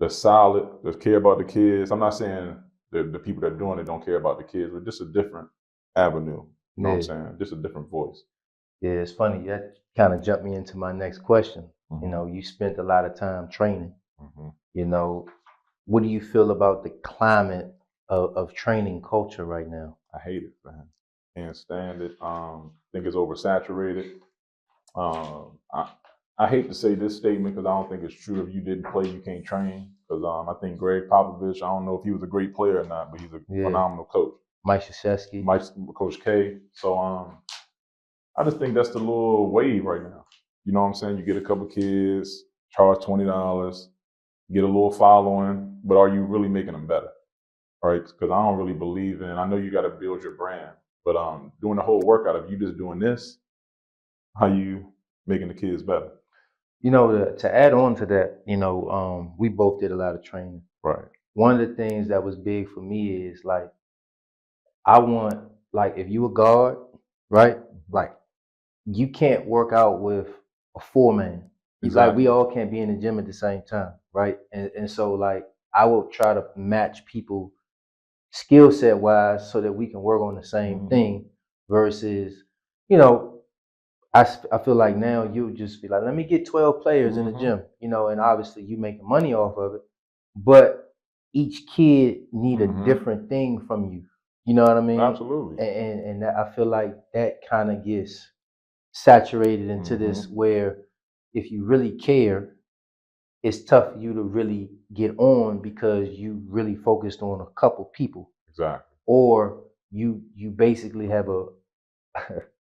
solid, that care about the kids. I'm not saying the people that are doing it don't care about the kids, but just a different avenue. You know what I'm saying? Just a different voice. Yeah, it's funny. That kind of jumped me into my next question. Mm-hmm. You spent a lot of time training. Mm-hmm. What do you feel about the climate of training culture right now? I hate it, man. Can't stand it. Think it's oversaturated. I hate to say this statement because I don't think it's true. If you didn't play, you can't train. Because I think Greg Popovich, I don't know if he was a great player or not, but he's a phenomenal coach. Mike Krzyzewski. Coach K. So I just think that's the little wave right now. You know what I'm saying? You get a couple kids, charge $20, get a little following, but are you really making them better? Right? Because I don't really believe in, I know you got to build your brand, but doing the whole workout, if you just doing this, how you making the kids better? To add on to that, we both did a lot of training. Right. One of the things that was big for me is like, I want, like, if you a guard, right? Like, you can't work out with a 4-man. Exactly. Like, we all can't be in the gym at the same time, right? And so, like, I will try to match people skill set wise, so that we can work on the same thing. Versus, I feel like now you just be like, let me get 12 players in the gym, and obviously you making money off of it, but each kid need a different thing from you. You know what I mean? Absolutely. And I feel like that kind of gets saturated into this, where if you really care, it's tough for you to really get on because you really focused on a couple people. Exactly. Or you basically have a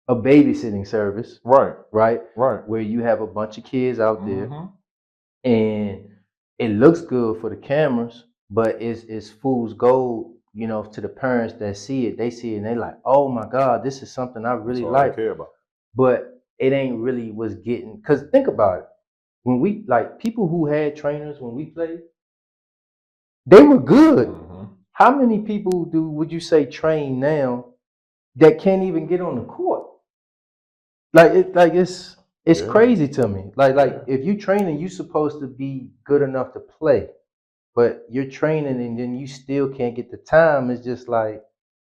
a babysitting service, Right. where you have a bunch of kids out there, and it looks good for the cameras, but it's fool's gold, to the parents that see it. They see it and they like, oh my God, this is something I really That's all like. they care about. But it ain't really was getting, because think about it. When we, like, people who had trainers when we played, they were good. How many people would you say train now that can't even get on the court? It's crazy to me. Like if you training, you supposed to be good enough to play, but you're training and then you still can't get the time. It's just like,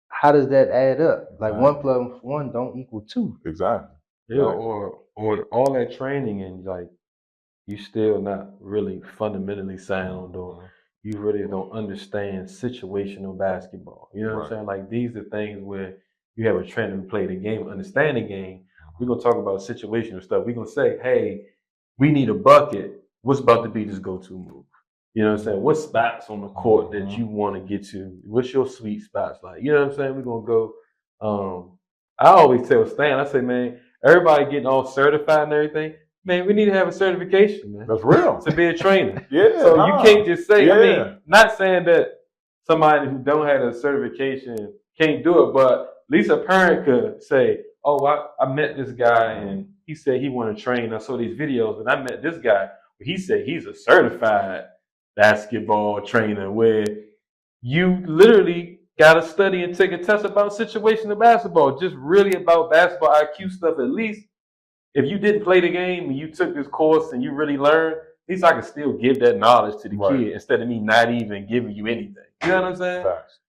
how does that add up? Like 1 plus 1 don't equal 2. Exactly. Yeah, or all that training and like you still not really fundamentally sound, or you really don't understand situational basketball. You know what I'm saying? Like these are things where you have a trainer who play the game, understand the game. We're gonna talk about situational stuff. We're gonna say, hey, we need a bucket. What's about to be this go-to move? You know what I'm saying? What spots on the court that you want to get to? What's your sweet spots like? You know what I'm saying? We're gonna go. I always tell Stan, I say, man, everybody getting all certified and everything. Man, we need to have a certification, man. That's real. To be a trainer. Yeah. So you can't just say, I Yeah. mean, not saying that somebody who don't have a certification can't do it, but at least a parent could say, oh, I met this guy and he said he wanted to train. I saw these videos, and I met this guy. He said he's a certified basketball trainer, where you literally got to study and take a test about situational basketball, just really about basketball IQ stuff. At least if you didn't play the game and you took this course and you really learned, at least I can still give that knowledge to the kid instead of me not even giving you anything. You know what I'm saying? Facts.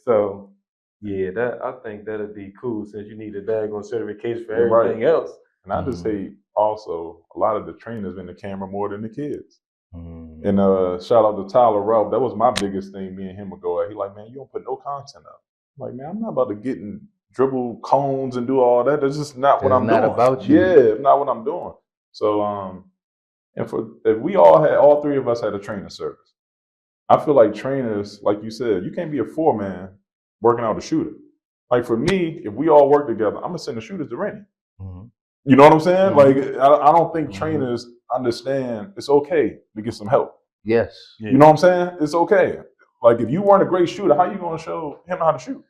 So yeah, that I think that'd be cool, since you need a daggone certification for everything else. And I just say also, a lot of the trainers in the camera more than the kids. And shout out to Tyler Ralph. That was my biggest thing. Me and him would go at. He like, man, you don't put no content up. I'm like, man, I'm not about to get in dribble cones and do all that. That's just not what I'm doing. About you. Yeah, not what I'm doing. So and if we all three of us had a trainer service, I feel like trainers, like you said, you can't be a 4-man working out a shooter. Like for me, if we all work together, I'm gonna send the shooters to Rennie. You know what I'm saying? Like I don't think trainers understand it's okay to get some help. Yes. You know what I'm saying? It's okay. Like if you weren't a great shooter, how you gonna show him how to shoot?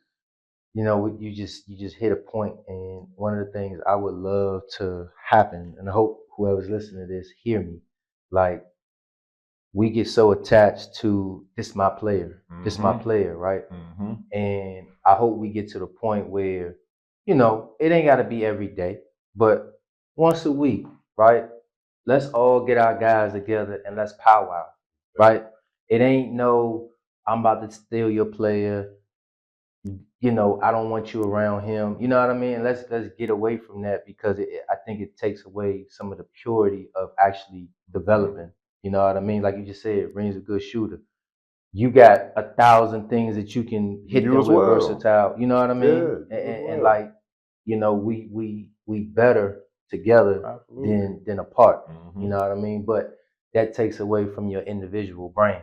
You just hit a point, and one of the things I would love to happen, and I hope whoever's listening to this hear me. Like, we get so attached to this my player, right? And I hope we get to the point where, it ain't gotta be every day, but once a week, right? Let's all get our guys together and let's powwow, right? It ain't no, I'm about to steal your player. I don't want you around him. You know what I mean? Let's get away from that, because I think it takes away some of the purity of actually developing. You know what I mean? Like you just said, Rennie's a good shooter. You got 1,000 things that you can hit them with versatile. You know what I mean? And like, we better together than apart. You know what I mean? But that takes away from your individual brain.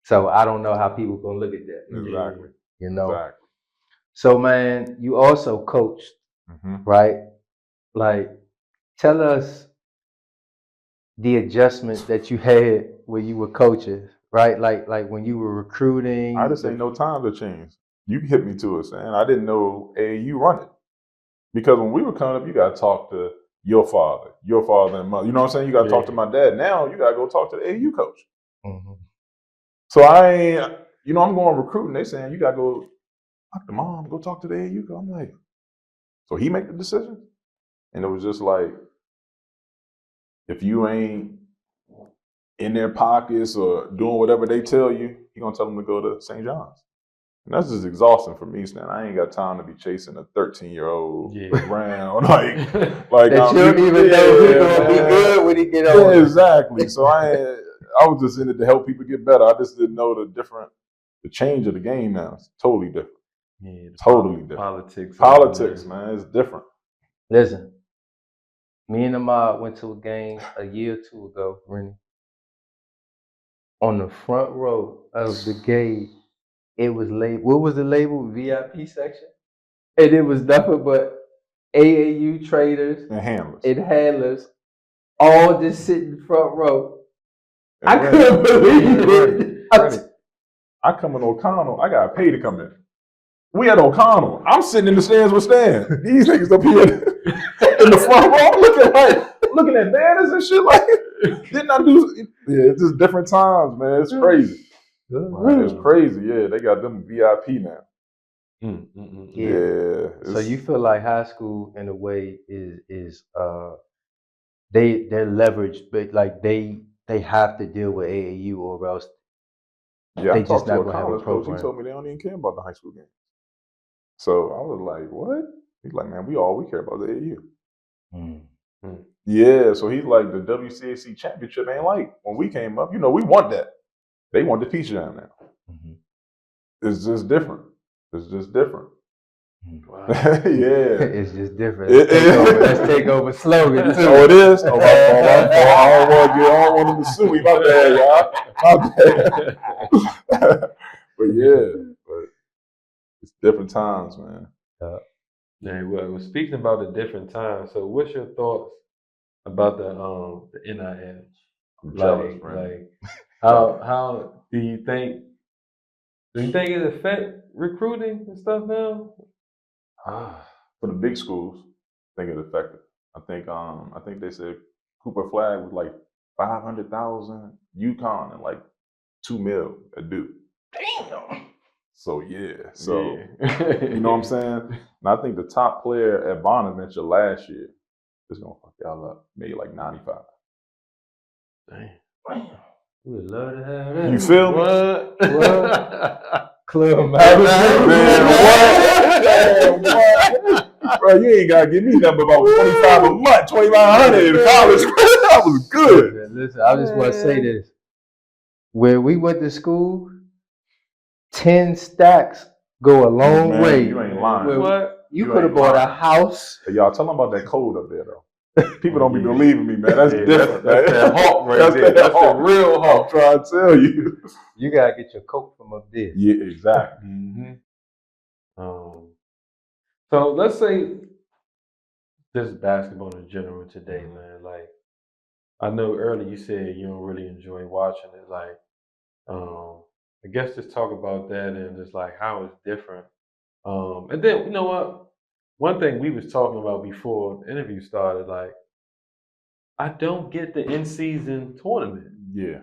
So I don't know how people gonna look at that. Exactly. Exactly. So man, you also coached, right? Like, tell us the adjustments that you had when you were coaching, right? Like when you were recruiting. I just ain't no time to change. You hit me to it, man. I didn't know AAU run it. Because when we were coming up, you got to talk to your father and mother. You know what I'm saying? You got to talk to my dad. Now you got to go talk to the AAU coach. So I'm going recruiting. They saying, you got to go talk to mom, go talk to the AAU coach. I'm like, so he make the decision? And it was just like, if you ain't in their pockets or doing whatever they tell you, you're going to tell them to go to St. John's. And that's just exhausting for me, Stan. I ain't got time to be chasing a 13-year-old around like that you don't even know he's gonna be good when he get older. Yeah, exactly. So I was just in it to help people get better. I just didn't know the change of the game now. It's totally different. Yeah, totally different. Politics, man, it's different. Listen, me and Ahmad went to a game a year or two ago, Rennie. On the front row of the game, it was labeled. What was the label? VIP section, and it was nothing but AAU traders and handlers, all just sitting front row. I couldn't believe it. I come in O'Connell. I got paid to come in. We at O'Connell. I'm sitting in the stands with Stan. These niggas up here in the front row looking at banners and shit. Like, didn't I do? Yeah, it's just different times, man. It's crazy. It's crazy. Yeah, they got them VIP now. Yeah. So you feel like high school in a way is they're leveraged, but like they have to deal with AAU or else they just not gonna have a program. He told me they don't even care about the high school game. So I was like, what? He's like, man, we care about the AAU. Yeah, so he's like, the WCAC championship ain't like when we came up. You know, we want that. They want the Peach Jam now. It's just different. It's just different. Wow. Yeah. It's just different. Let's take over slogan too. Oh, it is? Oh, I don't want them to sue me. My bad, y'all. My bad. But yeah, it's different times, man. Yeah, well, speaking about the different times, so what's your thoughts about the NIL? I'm jealous, man. Like how do you think it affect recruiting and stuff now? For the big schools, I think it affected. I think they said Cooper Flag was like 500,000, UConn and like $2 million a dude. Damn. So yeah, you know what I'm saying? And I think the top player at Bonaventure last year is gonna fuck y'all up. Made like 95. Damn. We would love to have that. You feel me? What? Club man, what? Bro, you ain't gotta give me nothing about 25 a month, 2,500 in college. That was good. Listen, I just want to say this. When we went to school, 10 stacks go a long way. You ain't lying. What? You could have bought a house. Hey, y'all, tell them about that code up there, though. People don't be believing me, man. That's different. That's that hawk right there. That's the real hawk. I'm trying to tell you. You gotta get your coat from up there. Yeah, exactly. So let's say this basketball in general today, man. Like, I know earlier you said you don't really enjoy watching it. Like, I guess just talk about that and just like how it's different. And then you know what? One thing we was talking about before the interview started, like, I don't get the in-season tournament. Yeah,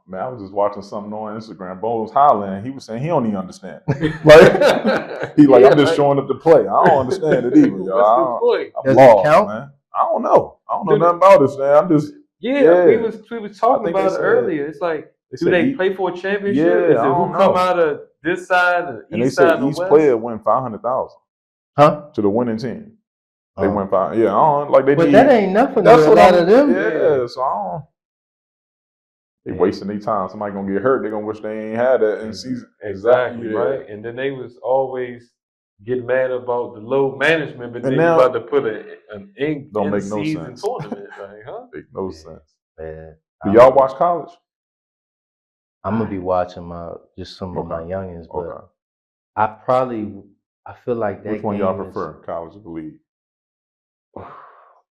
man, I was just watching something on Instagram. Bo was hollering. He was saying he don't even understand. Like, he's like, I'm just showing up to play. I don't understand it either, y'all. I'm lost, man. I don't know. I don't know nothing about this, man. I'm just we was talking about it earlier. It's like, do they play for a championship? Yeah, is it who come out of this side, the east side, and the west? Each player win 500,000. Huh? To the winning team. They went 5. Yeah, I don't like they. But that ain't nothing. That's a lot of them. Yeah, so I don't. They wasting their time. Somebody gonna get hurt. They gonna wish they ain't had that in season. Exactly, right. And then they was always get mad about the low management, but then now, about to put an in-season tournament. Like, huh? Make no sense. Man, do y'all watch college? I'm gonna be watching some of my youngins, but I feel like that. Which one y'all prefer, college or the league?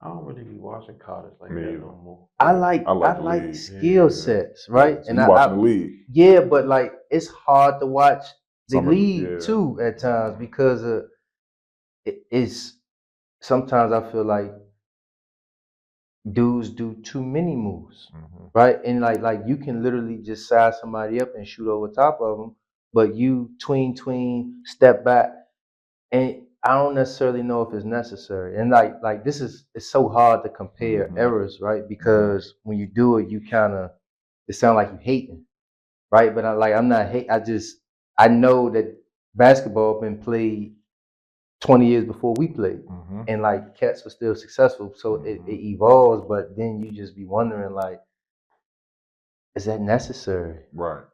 I don't really be watching college like that no more. I like skill sets, right? So and I watch the league. Yeah, but like it's hard to watch the league too at times because it's sometimes I feel like dudes do too many moves, right? And like you can literally just size somebody up and shoot over top of them, but you tween, step back, and I don't necessarily know if it's necessary. And like it's so hard to compare errors, right? Because when you do it, it sounds like you hating, right? But I'm not hate. I know that basketball been played 20 years before we played. Mm-hmm. And like cats were still successful. So Mm-hmm. it evolves, but then you just be wondering like, is that necessary? Right.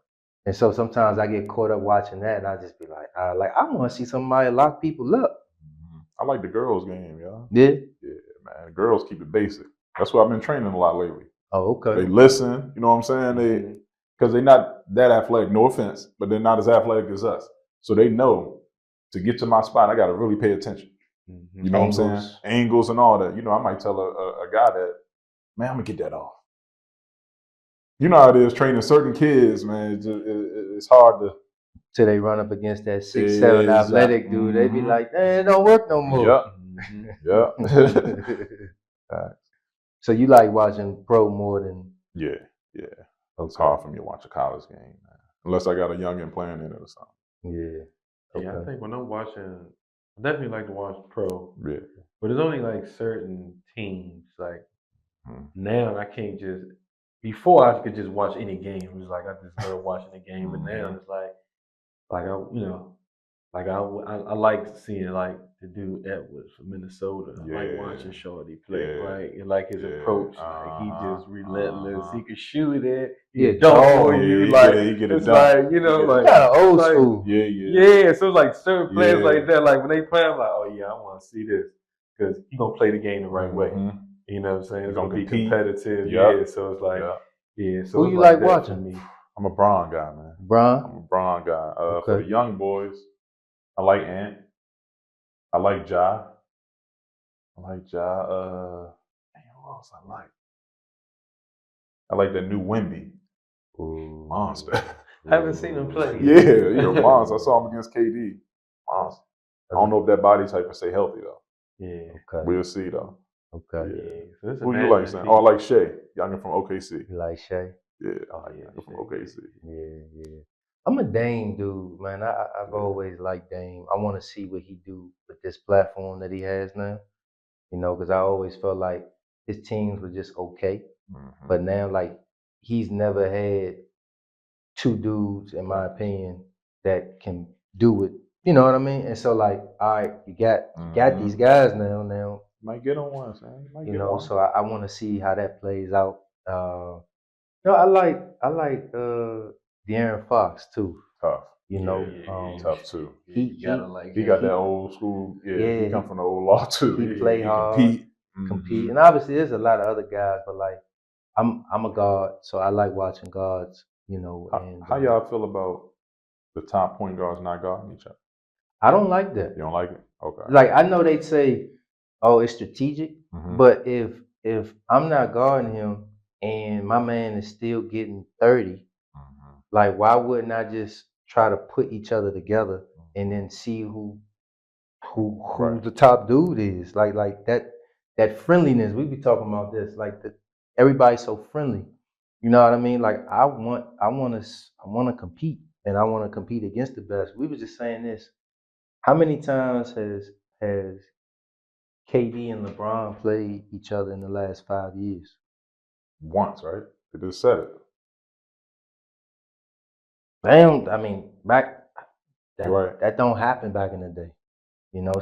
And so sometimes I get caught up watching that and I just be like, I want to see somebody lock people up. Mm-hmm. I like the girls' game, y'all. Yeah. Yeah, man. The girls keep it basic. That's why I've been training a lot lately. Oh, okay. They listen, you know what I'm saying? Because they're not that athletic, no offense, but they're not as athletic as us. So they know to get to my spot, I got to really pay attention. Mm-hmm. You know what I'm saying? Angles and all that. You know, I might tell a guy that, man, I'm going to get that off. You know how it is training certain kids, man. It's hard to. Till they run up against that 6'7" athletic dude, they be like, "Man, it don't work no more." Yeah. So you like watching pro more than? Yeah. Okay. It's hard for me to watch a college game, man. Unless I got a youngin playing in it or something. Yeah. Okay. Yeah, I think when I'm watching, I definitely like to watch pro. Yeah. But it's only like certain teams. Like now, I can't just. Before I could just watch any game. It was like I just love watching the game. But now it's like I like seeing like the dude Edwards from Minnesota. I like watching Shorty play, right? And like his approach, like he just relentless. He can shoot it. He can dunk on you. Like it's like like kind of old school. Yeah. So it's like certain players like that. Like when they play, I'm like, oh yeah, I want to see this because he gonna play the game the right way. You know what I'm saying? It's gonna be competitive. Yeah. So it's like So who you like watching? Me. I'm a Bron guy, man. Bron? I'm a Bron guy. For the young boys, I like Ant. I like Ja. Who else I like? I like that new Wemby. Monster. I haven't seen him play. Yeah, monster. I saw him against KD. Monster. I don't know if that body type can stay healthy though. Yeah. Okay. We'll see though. Okay. Yeah. So who you like, son? Oh, I like Shea. Youngin from OKC. You like Shea? Yeah. From OKC. Yeah. I'm a Dame dude, man. I've always liked Dame. I want to see what he do with this platform that he has now. Because I always felt like his teams were just okay. But now, like, he's never had two dudes, in my opinion, that can do it. You know what I mean? And so, like, all right, you got these guys now. Might get on one, man. So I want to see how that plays out. I like De'Aaron Fox too. Tough. Tough too. He got that old school. Yeah, he come from the old law too. He play hard, compete, and obviously there's a lot of other guys, but like I'm a guard, so I like watching guards. How y'all feel about the top point guards not guarding each other? I don't like that. You don't like it? Okay. Like I know they say, oh, it's strategic, but if I'm not guarding him and my man is still getting 30, like why wouldn't I just try to put each other together and then see who the top dude is? Like that friendliness. We be talking about this, like everybody's so friendly. You know what I mean? Like I want to compete, and I want to compete against the best. We was just saying this. How many times has KD and LeBron played each other in the last 5 years? Once, right? They just said it. I mean, that don't happen back in the day.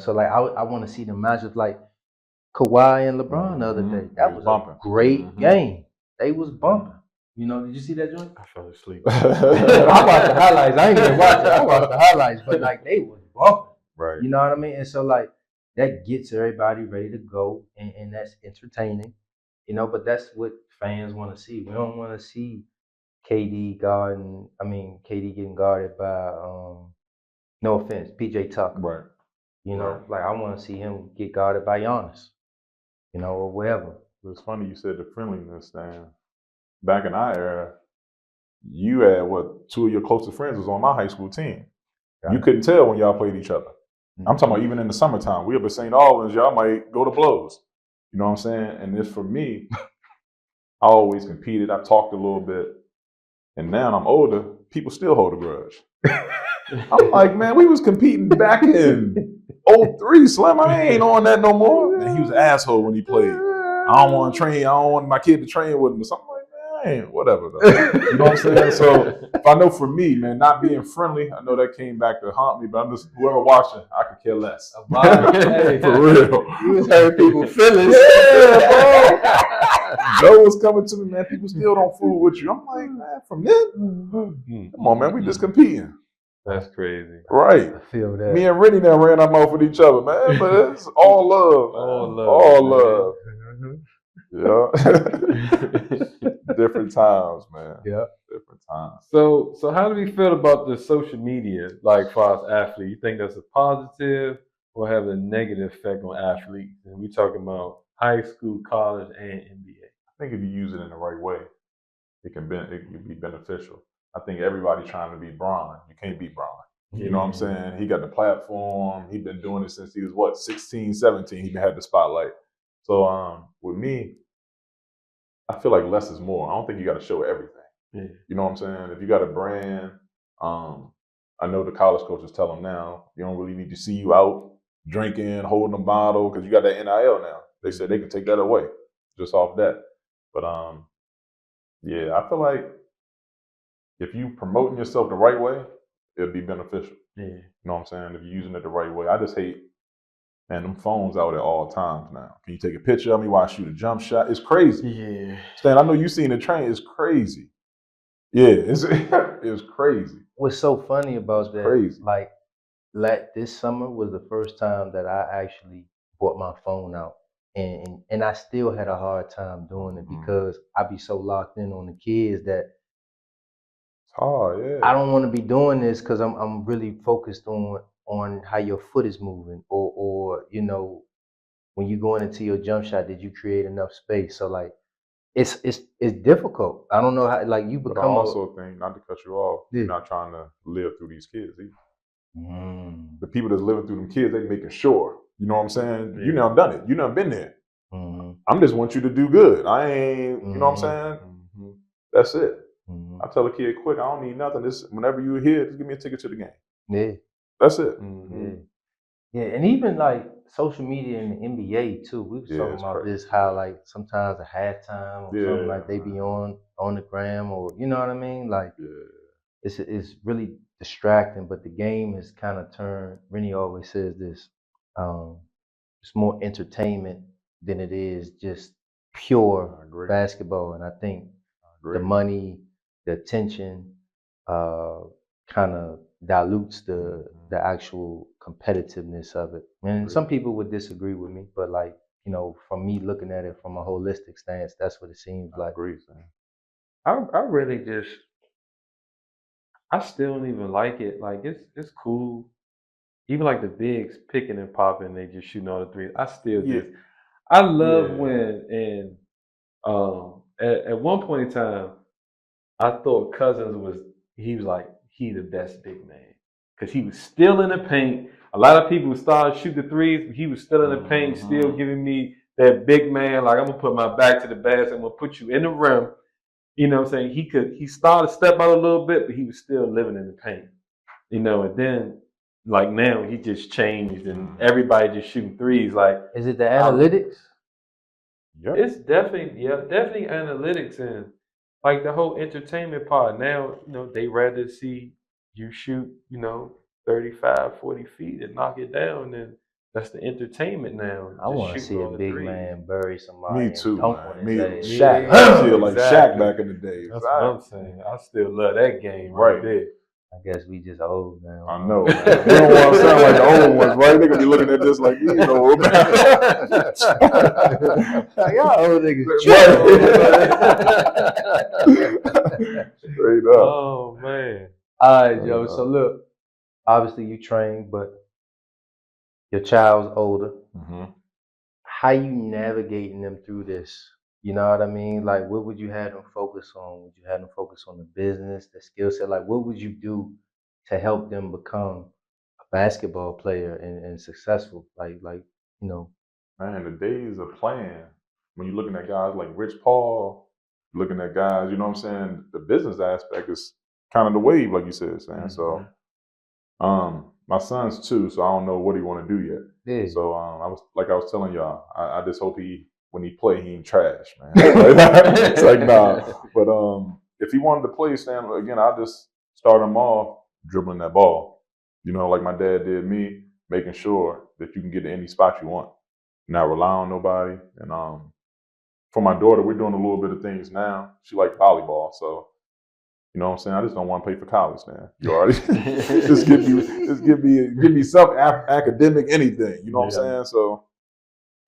So like I want to see the matchups like Kawhi and LeBron the other day. That was a great game. They was bumping. Did you see that joint? I fell asleep. I watched the highlights. I ain't even watch it. I watched the highlights, but like they was bumping. Right. You know what I mean? And so like that gets everybody ready to go, and that's entertaining. But that's what fans want to see. We don't want to see KD getting guarded by no offense, PJ Tucker. Right. Like I want to see him get guarded by Giannis, or wherever. It's funny you said the friendliness thing. Back in our era, you had two of your closest friends was on my high school team. You couldn't tell when y'all played each other. I'm talking about even in the summertime. We up at St. Albans, y'all might go to blows. You know what I'm saying? And this for me, I always competed. I talked a little bit. And now I'm older, people still hold a grudge. I'm like, man, we was competing back in 03, Slim. I ain't on that no more. And he was an asshole when he played. I don't want to train. I don't want my kid to train with him. So I'm like, man, I ain't whatever though. You know what I'm saying? So if I know for me, man, not being friendly, I know that came back to haunt me, but I'm just whoever watching, I could care less. Hey, for real. You was hurting people's feelings. Yeah, bro. Joe was coming to me, man. People still don't fool with you. I'm like, man, from then, come on, man, we just competing. That's crazy. Right. I feel that. Me and Rennie now ran our mouth with each other, man. But it's all love, man. All love. Yeah. Different times, man. Yeah. Different times. So how do we feel about the social media, like for us athletes? You think that's a positive or have a negative effect on athletes? And we talking about high school, college, and NBA. I think if you use it in the right way, it can be beneficial. I think everybody trying to be Bron. You can't beat Bron. You know what I'm saying? He got the platform. He's been doing it since he was 16, 17. He had the spotlight. So with me, I feel like less is more. I don't think you got to show everything. Yeah. You know what I'm saying? If you got a brand, I know the college coaches tell them now, you don't really need to see you out drinking, holding a bottle, because you got that NIL now. They said they can take that away just off that. But yeah, I feel like if you promoting yourself the right way, it'll be beneficial. Yeah. You know what I'm saying? If you're using it the right way. I just hate, man, them phones out at all times now. Can you take a picture of me while I shoot a jump shot? It's crazy. Yeah. Stan, I know you seen the train. It's crazy. Yeah, it's crazy. What's so funny about that? Crazy. Like this summer was the first time that I actually brought my phone out, and I still had a hard time doing it because I be so locked in on the kids that it's hard. Yeah. I don't want to be doing this because I'm really focused on how your foot is moving, or you know, when you're going into your jump shot, did you create enough space? So like, it's difficult. I don't know how, like, you But become I also think, not to cut you off, Yeah. you're not trying to live through these kids either. Mm. The people that's living through them kids, they making sure. You know what I'm saying? Yeah. You now done it. You done been there. Mm-hmm. I'm just want you to do good. I ain't, you know what I'm saying? Mm-hmm. That's it. Mm-hmm. I tell a kid quick, I don't need nothing. This whenever you're here, just give me a ticket to the game. Yeah. That's it. Mm-hmm. Yeah, and even like social media in the NBA too. We was Yeah, talking it's about crazy. this, how like sometimes at halftime or something like they be on the gram, or you know what I mean? Like it's really distracting, but the game has kind of turned. Rennie always says this. It's more entertainment than it is just pure basketball, and I think the money, the attention, kind of dilutes the actual competitiveness of it. And some people would disagree with me, but like, you know, from me looking at it from a holistic stance, that's what it seems like. Agree, man. I really just, I still don't even like it. Like it's cool. Even like the bigs picking and popping, they just shooting all the threes. I still just, I love when, and at one point in time, I thought Cousins was, he was like, he the best big man. Because he was still in the paint. A lot of people started shooting the threes, but he was still in the paint, still giving me that big man, like, I'm going to put my back to the basket, I'm going to put you in the rim. You know what I'm saying? He started to step out a little bit, but he was still living in the paint. You know, and then, like now, he just changed and everybody just shooting threes. Like, is it the analytics? It's definitely analytics and like the whole entertainment part. Now, you know, they rather see you shoot, you know, 35, 40 feet and knock it down, and that's the entertainment now. I want to see a big man bury somebody. Me too, and dunk man. on his Me, ass. Shaq. Yeah, I feel like exactly. Shaq back in the day. That's what I'm saying. I still love that game right there. I guess we just old now. I know, man. We don't want to sound like the old ones, right? They're gonna be looking at this like these old. Y'all old niggas. Straight up. Oh man. All right, Joe. So look, obviously you train, but your child's older. Mm-hmm. How you navigating them through this? You know what I mean? Like, what would you have them focus on? Would you have them focus on the business, the skill set? Like, what would you do to help them become a basketball player and successful? Like, you know. Man, the days of playing, when you're looking at guys like Rich Paul, looking at guys, you know what I'm saying? The business aspect is kind of the wave, like you said, Sam. So, my son's 2, so I don't know what he want to do yet. Yeah. So, I was telling y'all, I just hope he, when he play, he ain't trash, man. It's like nah. But if he wanted to play, Stan, again, I just start him off dribbling that ball. You know, like my dad did me, making sure that you can get to any spot you want, not rely on nobody. And for my daughter, we're doing a little bit of things now. She likes volleyball, so you know what I'm saying. I just don't want to pay for college, man. You already just give me some academic anything. You know what I'm saying? So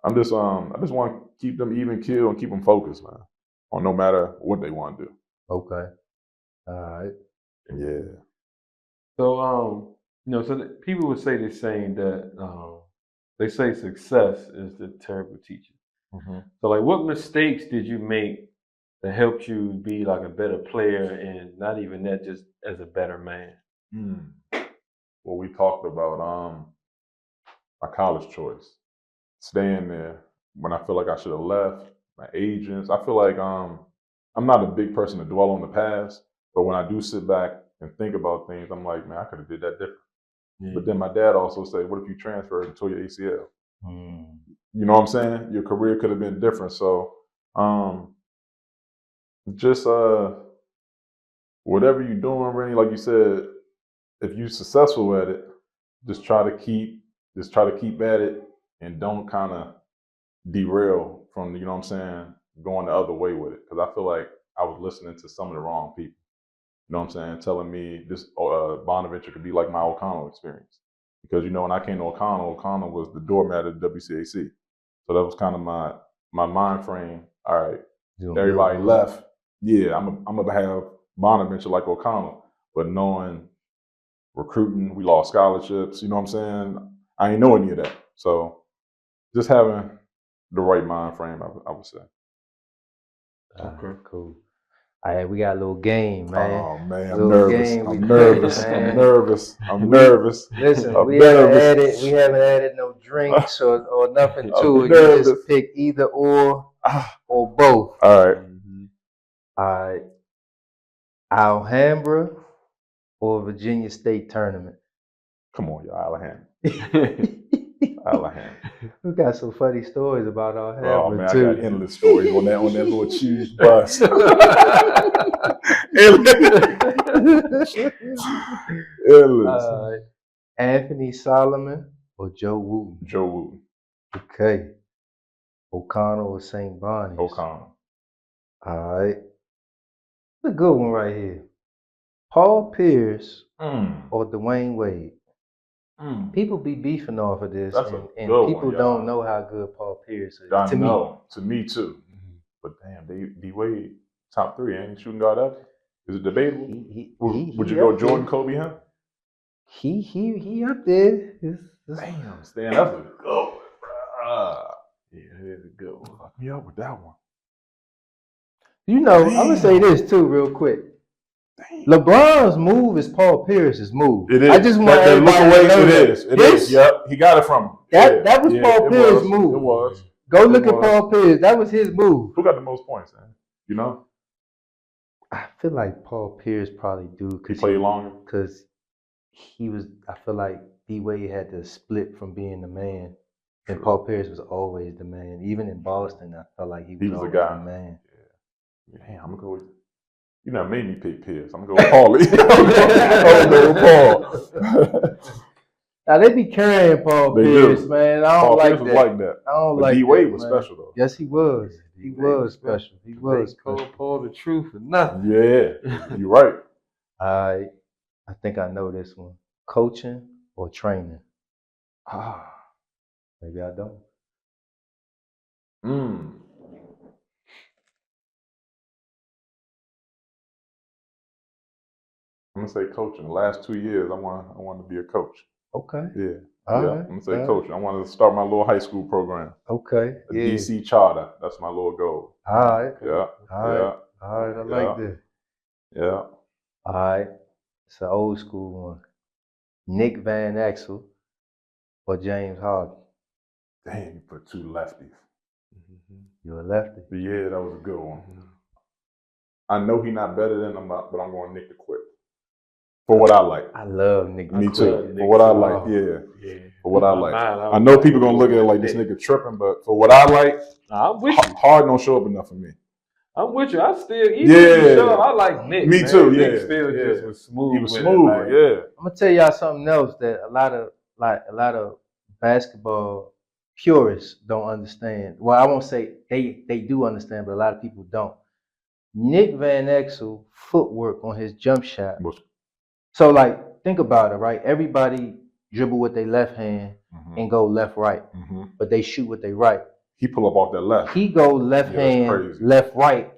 I just want to keep them even keel and keep them focused, man, on no matter what they want to do. Okay. All right. Yeah. So you know, so people would say this saying that they say success is the terrible teacher. Mm-hmm. So like, what mistakes did you make that helped you be like a better player, and not even that, just as a better man? Well, we talked about my college choice, staying there when I feel like I should have left. My agents, I feel like I'm not a big person to dwell on the past, but when I do sit back and think about things, I'm like, man, I could have did that different. Yeah. But then my dad also said, what if you transferred and tore your ACL? You know what I'm saying? Your career could have been different. So just whatever you're doing, Rennie, like you said, if you're successful at it, just try to keep at it and don't kind of derail from, you know what I'm saying, going the other way with it. Because I feel like I was listening to some of the wrong people. You know what I'm saying? Telling me this Bonaventure could be like my O'Connell experience. Because, you know, when I came to O'Connell was the doormat of the WCAC. So that was kind of my mind frame. All right, everybody left. Yeah, I'm gonna have Bonaventure like O'Connell. But knowing recruiting, we lost scholarships, you know what I'm saying? I ain't know any of that. So just having the right mind frame, I would say. Okay, cool. All right, we got a little game, man. Oh man, I'm nervous. I'm We- nervous. Listen, we haven't added no drinks or nothing to it. You just pick either or both. All right. All right. Alhambra or Virginia State Tournament? Come on, y'all, Alhambra. Alhambra. We got some funny stories about Alhambra Oh man, too. I got endless stories on that little cheese bus. Endless. Anthony Solomon or Joe Wooten? Joe Wooten. Okay. O'Connell or St. Bonnie's? O'Connell. All right. It's a good one right here. Paul Pierce or Dwayne Wade? People be beefing off of this, and people don't know how good Paul Pierce is. I know. To me too. But damn, D Wade, top 3, ain't shooting guard ever. Is it debatable? Would you go Jordan, Kobe, him? He up there. Damn, Stan, that's a good one. Yeah, that's a good one. Fuck me up with that one. You know, I'm gonna say this too, real quick. Damn. LeBron's move is Paul Pierce's move. It is. I just want everybody to know it is. It is. Yep, he got it from him. That was Paul Pierce's move. It was. Go look at Paul Pierce. That was his move. Who got the most points, man? You know? I feel like Paul Pierce probably do. He played longer? Because he was, I feel like D-Wade had to split from being the man. And Paul Pierce was always the man. Even in Boston, I felt like he was always the man. Yeah. Damn, I'm going to go with, you know, made me pick Pierce. I'm going to go with Paulie. Paul. Now, they be carrying Paul Pierce, man. I don't like that. I don't like that. D-Wade was special, though. Yes, he was. He was special. He was special. Paul the truth or nothing. Yeah, you're right. I think I know this one. Coaching or training? Maybe I don't. I'm gonna say coaching. The last 2 years, I want to be a coach. Okay. Yeah. All right. I'm gonna say coaching. I want to start my little high school program. Okay. A DC charter. That's my little goal. All right. Yeah. All right. All right. I like that. Yeah. All right. It's an old school one. Nick Van Exel or James Harden? Damn, you put 2 lefties. You're a lefty. Yeah, that was a good one. I know he's not better than him, but I'm going Nick to quit. For what I like. I love Nick. Me too. For what I like, yeah. For For what I like. Mine, I know people gonna look at it like this nigga tripping, but for what I like, I'm with you. hard don't show up enough for me. I'm with you. I still, even if you show up, I like Nick. Me man. too. Nick Yeah, still just was smooth. He was with smooth. It, like, yeah. I'm gonna tell y'all something else that a lot of basketball purists don't understand. Well, I won't say they do understand, but a lot of people don't. Nick Van Exel footwork on his jump shot. So like, think about it, right? Everybody dribble with their left hand and go left right, but they shoot with their right. He pull up off that left. He go left hand, left right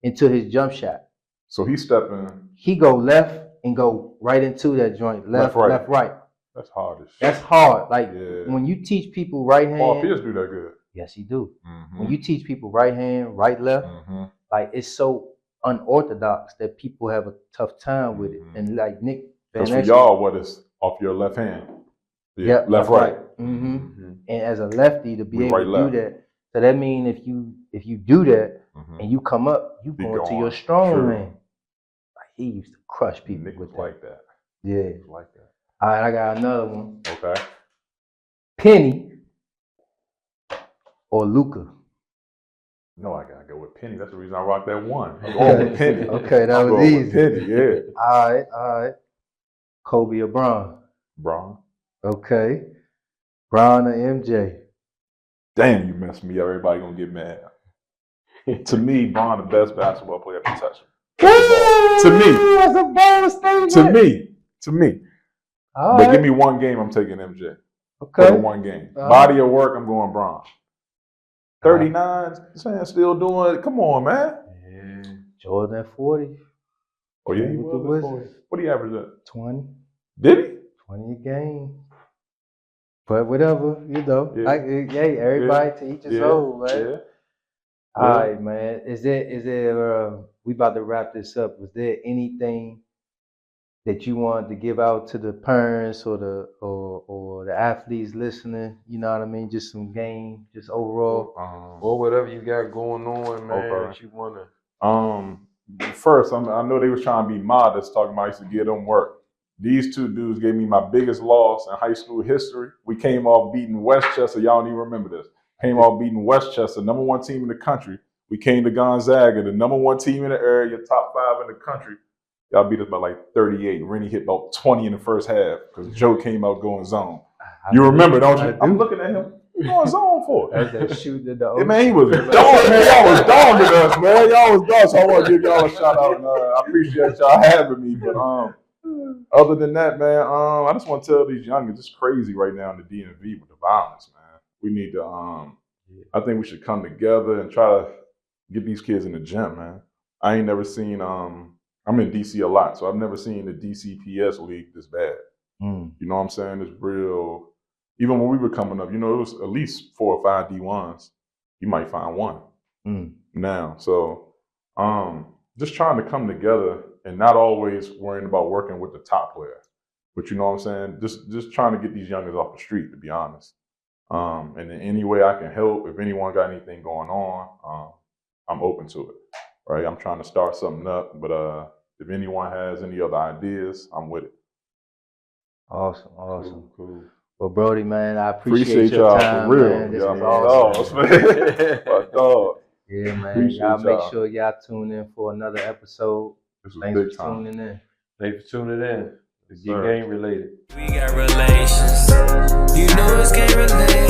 into his jump shot. So he's stepping. He go left and go right into that joint. Left, right. That's hard as shit. That's hard. Like when you teach people right hand. Paul Pierce do that good. Yes, he do. When you teach people right hand, right left, like it's so unorthodox that people have a tough time with it. And like Nick Van Exel. Because for y'all, what is off your left hand? Yeah, left, right. And as a lefty, to be able to do that, so that means if you do that and you come up, you go into your strong hand. Like he used to crush people Nick with was like that. Yeah, like that. All right, I got another one. Okay. Penny or Luka? No, I gotta go with Penny. That's the reason I rocked that one. I'm going with Penny. Okay, that was easy. Penny, yeah. All right. Kobe or Bron? Bron. Okay. Bron or MJ? Damn, you messed me up. Everybody gonna get mad. To me, Bron the best basketball player ever touched him. To me. That's a bold statement. To me. All but right. give me one game, I'm taking MJ. Okay. For one game. Body of work, I'm going Bron. 39, this man still doing it. Come on, man. Yeah. Jordan at 40. Oh, yeah, he was at 40. What do you average at? 20. Did he? 20 a game. But whatever, you know. Yeah. Everybody to each his own, man. Yeah. All right, man. Is there we about to wrap this up. Was there anything that you wanted to give out to the parents or the athletes listening? You know what I mean? Just some game, just overall. Or whatever you got going on, man, that you wanna. First, I know they was trying to be modest, talking about I used to get them work. These two dudes gave me my biggest loss in high school history. We came off beating Westchester. Y'all don't even remember this. Came off beating Westchester, number 1 team in the country. We came to Gonzaga, the number 1 team in the area, top 5 in the country. Y'all beat us by like 38. Rennie hit about 20 in the first half because Joe came out going zone. You remember, don't you? I'm looking at him. Going zone for it. That's shooting in the ocean. Man, he was dog, man. Y'all was dogging us, man. Y'all was dogs. So I want to give y'all a shout out. And, I appreciate y'all having me. But other than that, man, I just want to tell these youngins, it's crazy right now in the DMV with the violence, man. We need to, I think we should come together and try to get these kids in the gym, man. I ain't never seen, I'm in DC a lot, so I've never seen the DCPS league this bad. You know what I'm saying? It's real. Even when we were coming up, you know, it was at least 4 or 5 D1s. You might find one now. So just trying to come together and not always worrying about working with the top player. But you know what I'm saying? Just trying to get these youngers off the street, to be honest. And in any way I can help, if anyone got anything going on, I'm open to it. Right? I'm trying to start something up, but if anyone has any other ideas, I'm with it. Awesome. Cool. Well, Brody, man, I appreciate your y'all time, for real. man. This was awesome. My dog. Yeah, man. Appreciate Y'all make y'all. sure y'all tune in for another episode. Thanks for tuning in. Thanks for tuning in. Get game related. We got relations. You know it's game related.